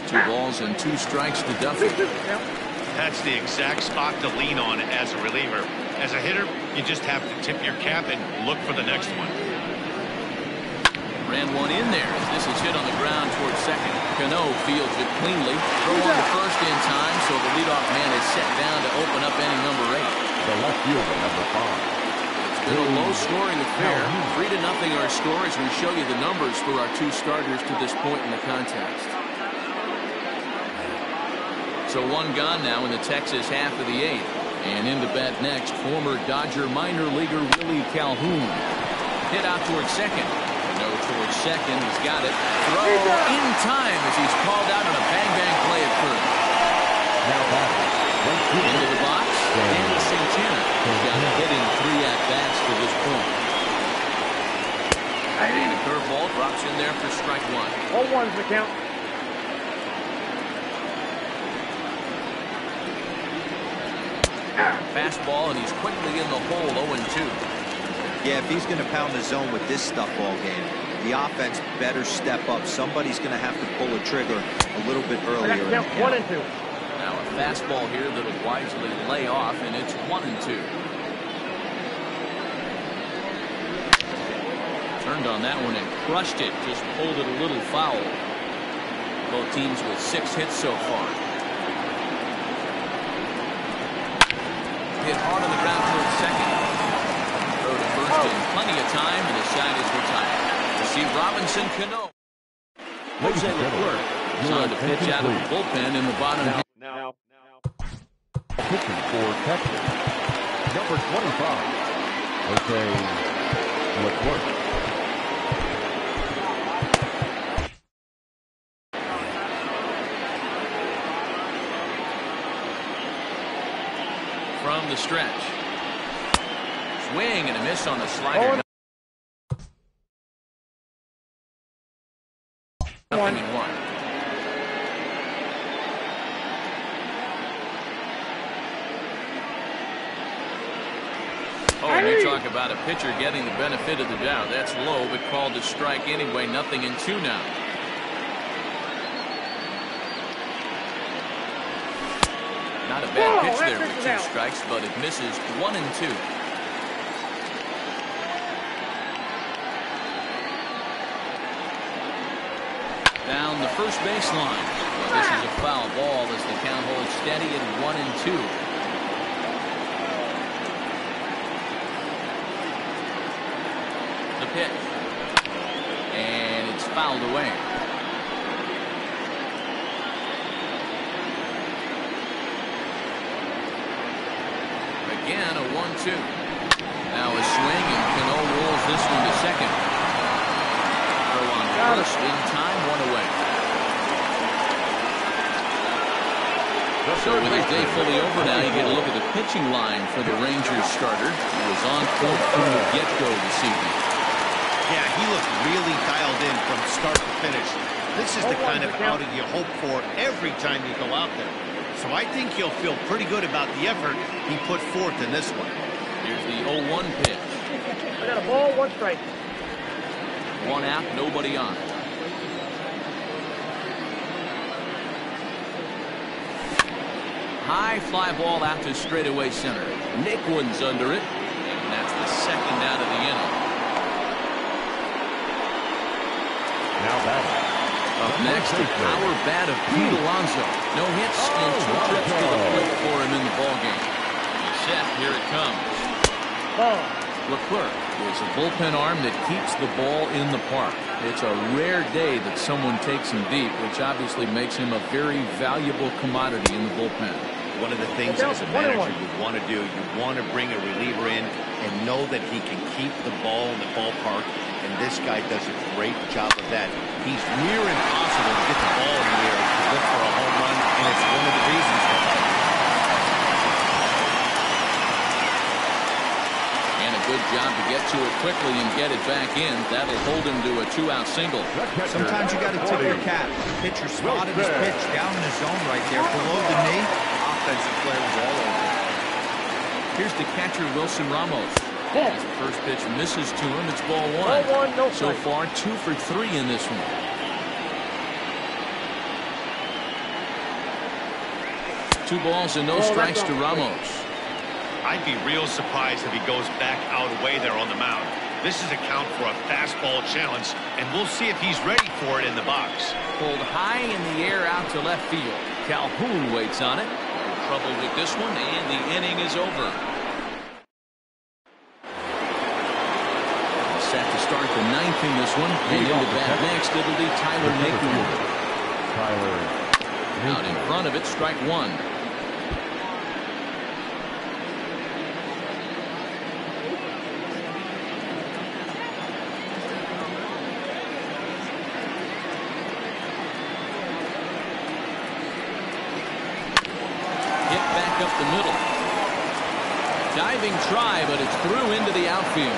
Two balls and 2 strikes to Duffy. That's the exact spot to lean on as a reliever. As a hitter, you just have to tip your cap and look for the next one. Ran one in there as this is hit on the ground towards second. Cano fields it cleanly. Throw on to first in time, so the leadoff man is set down to open up inning number 8. The left fielder, number 5. It's been a low-scoring affair. 3-0 our score as we show you the numbers for our 2 starters to this point in the contest. So 1 gone now in the Texas half of the 8th. And into bat next, former Dodger minor leaguer Willie Calhoun. Hit out towards second. No towards second. He's got it. Throw in time as he's called out on a bang-bang play at first. Now back. Into the box. Danny Santana has got hitting 3 at-bats to this point. And a curveball drops in there for strike 1. 0-1's the count. Fastball, and he's quickly in the hole, 0-2. Yeah, if he's going to pound the zone with this stuff all game, the offense better step up. Somebody's going to have to pull a trigger a little bit earlier. In the count. 1-2. Now a fastball here that'll wisely lay off, and it's 1-2. Turned on that one and crushed it. Just pulled it a little foul. Both teams with 6 hits so far. Hit hard on the ground towards second. Throw to first in plenty of time, and the side is retired. To see Robinson Cano. Jose Leclerc is on to pitch out of the bullpen in the bottom half. Now, pitching for Texas, number 25, Jose Leclerc. From the stretch. Swing and a miss on the slider. Oh, and you talk about a pitcher getting the benefit of the doubt. That's low, but called a strike anyway. 0-2 now. Not a bad pitch there with 2 strikes, but it misses. 1-2. Down the first baseline. Well, this is a foul ball as the count holds steady at 1-2. The pitch. And it's fouled away. Again, a 1-2. Now a swing, and Cano rolls this one to second. Throw on first in time, 1 away. So with his day fully over now, you get a look at the pitching line for the Rangers starter. He was on point from the get-go this evening. Yeah, he looked really dialed in from start to finish. This is the kind of outing you hope for every time you go out there. So I think he'll feel pretty good about the effort he put forth in this one. Here's the 0-1 pitch. I got a ball, 1 strike. 1 out, nobody on. High fly ball out to straightaway center. Nick Wood's under it, and that's the second out of the inning. Now batting. Up next, the power bat of Pete Alonso. No hits and 2 trips to the plate for him in the ballgame. He's set. Here it comes. Leclerc is a bullpen arm that keeps the ball in the park. It's a rare day that someone takes him deep, which obviously makes him a very valuable commodity in the bullpen. One of the things as a manager you want to do, you want to bring a reliever in and know that he can keep the ball in the ballpark, and this guy does a great job of that. He's near impossible to get the ball in the air to look for a home run, and it's one of the reasons for that. And a good job to get to it quickly and get it back in. That'll hold him to a 2-out single. Sometimes you got to tip your cap. The pitcher spotted his pitch down in his zone right there below the knee. Offensive players all over. Here's the catcher, Wilson Ramos. Ball. As the first pitch misses to him, it's ball 1. Ball 1, no so strike. far, 2 for 3 in this one. Two balls and no strikes to Ramos. I'd be real surprised if he goes back out away there on the mound. This is a count for a fastball challenge, and we'll see if he's ready for it in the box. Pulled high in the air out to left field. Calhoun waits on it. No trouble with this one, and the inning is over. Set to start the 9th in this one, and into bat next, it'll be Tyler Naquin. Out in front of it, strike 1. Up the middle. Diving try, but it's through into the outfield.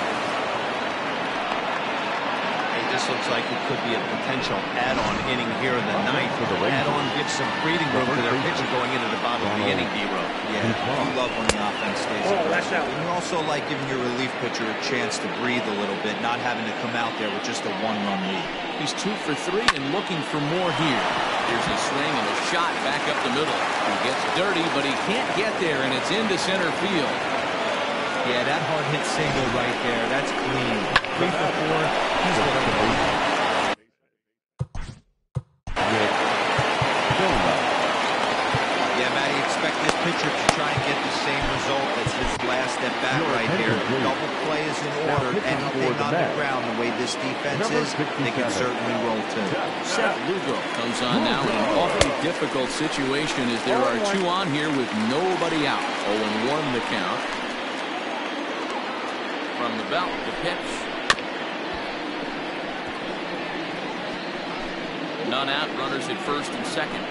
Hey, this looks like it could be a potential add-on inning here in the 9th. Add-on gives some breathing room to their pitcher going into the bottom of the inning, D-Row. Yeah, you love when the offense stays aggressive. And you also like giving your relief pitcher a chance to breathe a little bit, not having to come out there with just a 1-run lead. He's 2 for 3 and looking for more here. Here's a swing and a shot back up the middle. He gets dirty, but he can't get there, and it's into center field. Yeah, that hard hit single right there. That's clean. 3 for 4. He's looking to beat. Yeah, Matty, expect this pitcher to try and get the same result as his last at bat right here. Double play is in order. Anything on the ground, the way this defense is, they can certainly roll too. Seth Lugo comes on now in an awfully difficult situation as there are 2 on here with nobody out. 0-1 the count. From the belt, the pitch. None out, runners at first and second.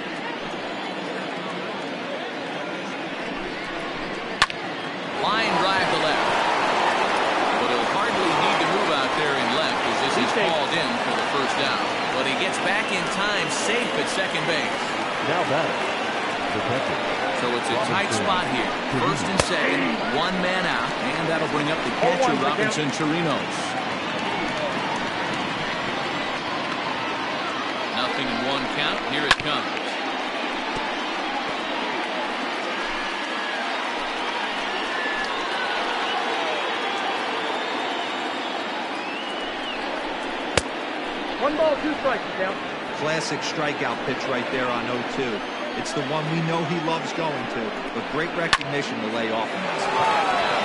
Line drive to left. But he'll hardly need to move out there in left as this is called in for the first out. But he gets back in time, safe at second base. Now batting, the catcher. So it's a tight spot here. First and second, one man out, and that'll bring up the catcher, Robinson Chirinos. Nothing in one count. Here it comes. One ball, two strikes, count. Classic strikeout pitch right there on 0-2. It's the one we know he loves going to, but great recognition to lay off on this.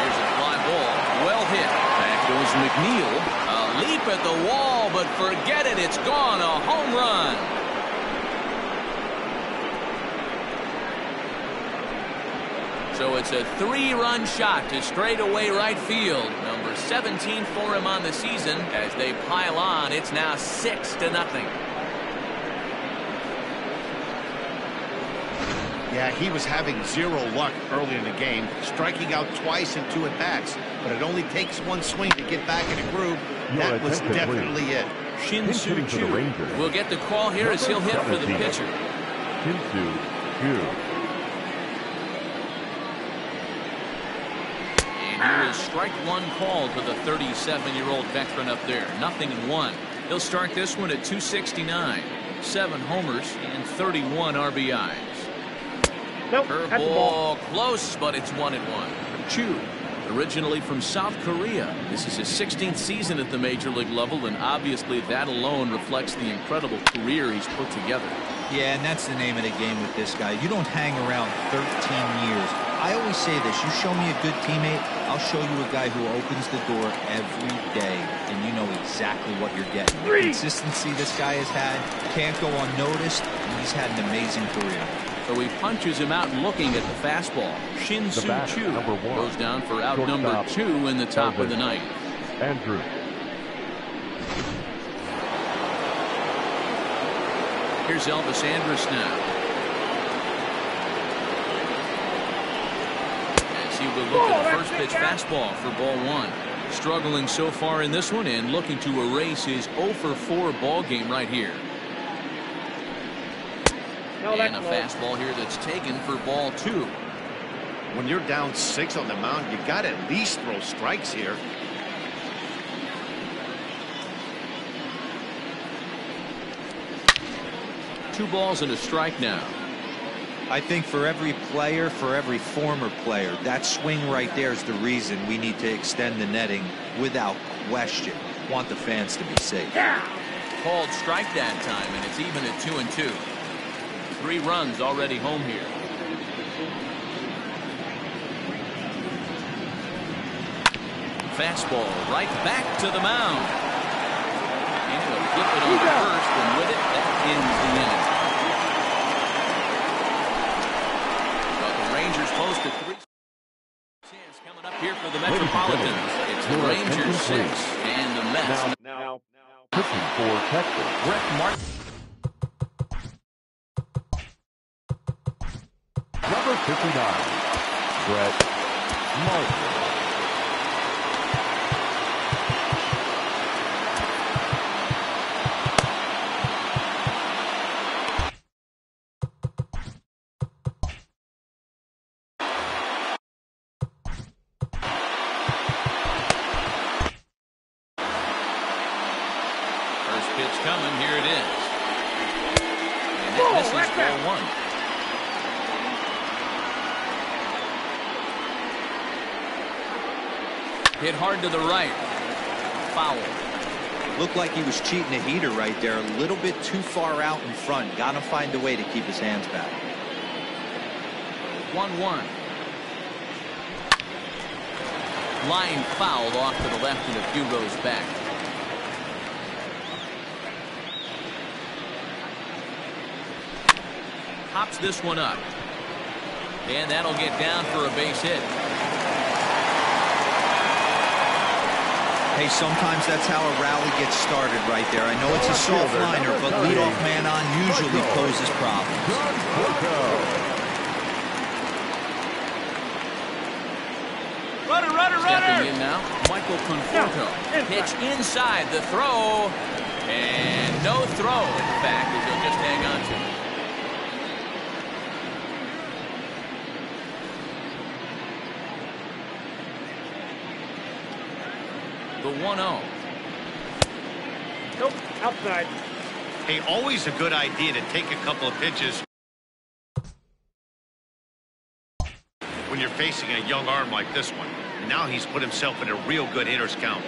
Here's a fly ball. Well hit. Back goes McNeil. A leap at the wall, but forget it. It's gone. A home run. So it's a 3-run shot to straightaway right field. Number 17 for him on the season. As they pile on, it's now 6-0. Yeah, he was having zero luck early in the game, striking out twice in 2 at-bats. But it only takes one swing to get back in a groove. That was definitely it. Shin-Soo Choo will get the call here as he'll hit for the pitcher. Shin-Soo Choo. And here is strike one call to the 37-year-old veteran up there. 0-1. He'll start this one at 269. 7 homers and 31 RBIs. Nope, Curveball close, but it's 1-1. Choo, originally from South Korea. This is his 16th season at the major league level, and obviously that alone reflects the incredible career he's put together. Yeah, and that's the name of the game with this guy. You don't hang around 13 years. I always say this, you show me a good teammate, I'll show you a guy who opens the door every day, and you know exactly what you're getting. The consistency this guy has had can't go unnoticed, and he's had an amazing career. So he punches him out looking at the fastball. Shin-Soo Choo goes down for out number 2 in the top of the ninth. Andrews. Here's Elvis Andrews now. As he will look at the first pitch fastball for ball 1. Struggling so far in this one and looking to erase his 0-for-4 ball game right here. And a fastball here that's taken for ball 2. When you're down 6 on the mound, you got to at least throw strikes here. Two balls and a strike now. I think for every player, for every former player, that swing right there is the reason we need to extend the netting without question. Want the fans to be safe. Called strike that time, and it's even at 2-2. 3 runs already home here. Fastball right back to the mound. And he'll flip it on to first, and with it, that ends the inning. But the Rangers post a 3 chance coming up here for the Metropolitans. It's the Rangers 6 and the Mets. Now pitching for Texas, Brett Martin. Number 59, Brett Martin. First pitch coming, here it is. And that misses ball 1. Hit hard to the right. Foul. Looked like he was cheating a heater right there. A little bit too far out in front. Got to find a way to keep his hands back. 1-1. Line fouled off to the left and a few rows back. Hops this one up. And that'll get down for a base hit. Hey, sometimes that's how a rally gets started right there. I know it's a soft liner, but leadoff man on usually poses problems. Runner. Stepping in now, Michael Conforto. Pitch inside the throw. And no throw, in fact, as he'll just hang on to it. The 1-0. Nope, outside. Hey, always a good idea to take a couple of pitches when you're facing a young arm like this one. And now he's put himself in a real good hitter's count.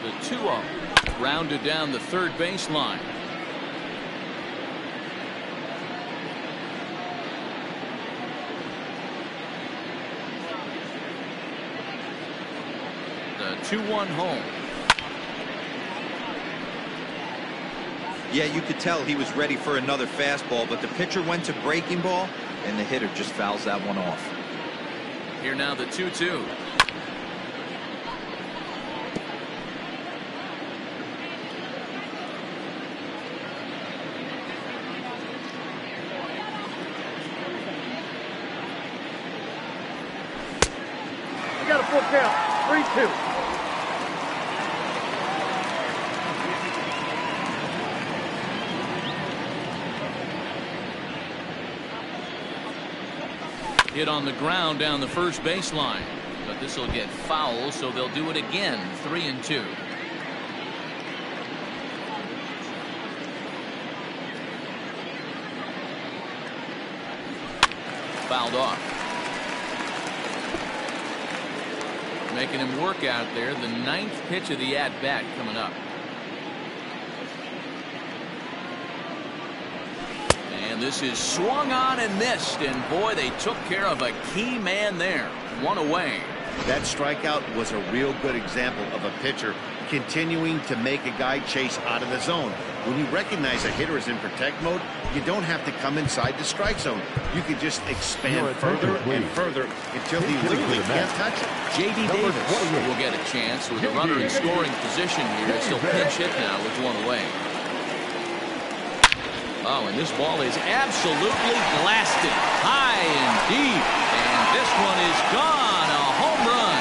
The 2-0. Grounded down the third baseline. The 2-1 home. Yeah, you could tell he was ready for another fastball, but the pitcher went to breaking ball, and the hitter just fouls that one off. Here now the 2-2. You got a full count. 3-2. Hit on the ground down the first baseline, but this will get foul, so they'll do it again. 3-2. Fouled off. Making him work out there. The 9th pitch of the at-bat coming up. And this is swung on and missed, and boy, they took care of a key man there. One away. That strikeout was a real good example of a pitcher continuing to make a guy chase out of the zone. When you recognize a hitter is in protect mode, you don't have to come inside the strike zone. You can just expand further and further until he literally can't touch it. J.D. Davis will get a chance with a runner in scoring position here as he'll pinch hit now with one away. Oh, and this ball is absolutely blasted high and deep, and this one is gone. A home run.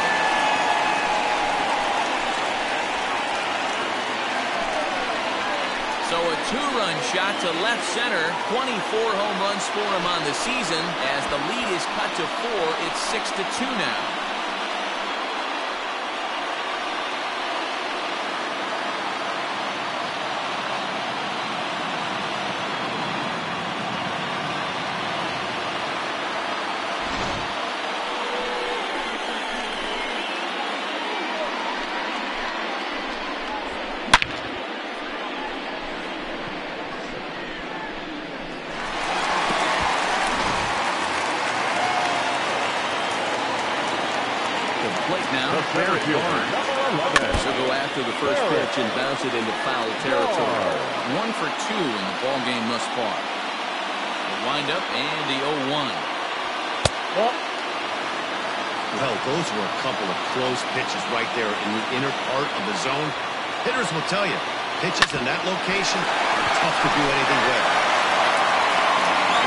So a 2-run shot to left center. 24 home runs for him on the season. As the lead is cut to 4, it's 6-2 now. So go after the first pitch and bounce it into foul territory. 1 for 2 in the ball game thus far. The windup and the 0-1. Well, those were a couple of close pitches right there in the inner part of the zone. Hitters will tell you, pitches in that location are tough to do anything with.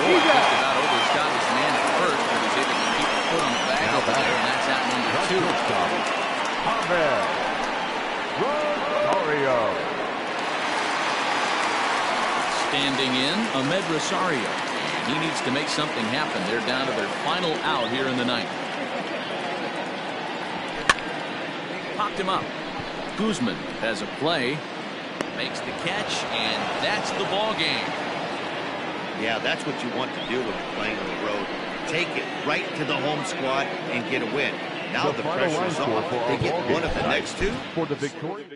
Boy, just about overshot his man at first, but he's able to keep the foot on the bag over there, and that's out number 2. Standing in, Ahmed Rosario. And he needs to make something happen. They're down to their final out here in the 9th. Popped him up. Guzman has a play. Makes the catch, and that's the ball game. Yeah, that's what you want to do when you're playing on the road. Take it right to the home squad and get a win. Now the pressure's on. They get one of the next 2. For the victorious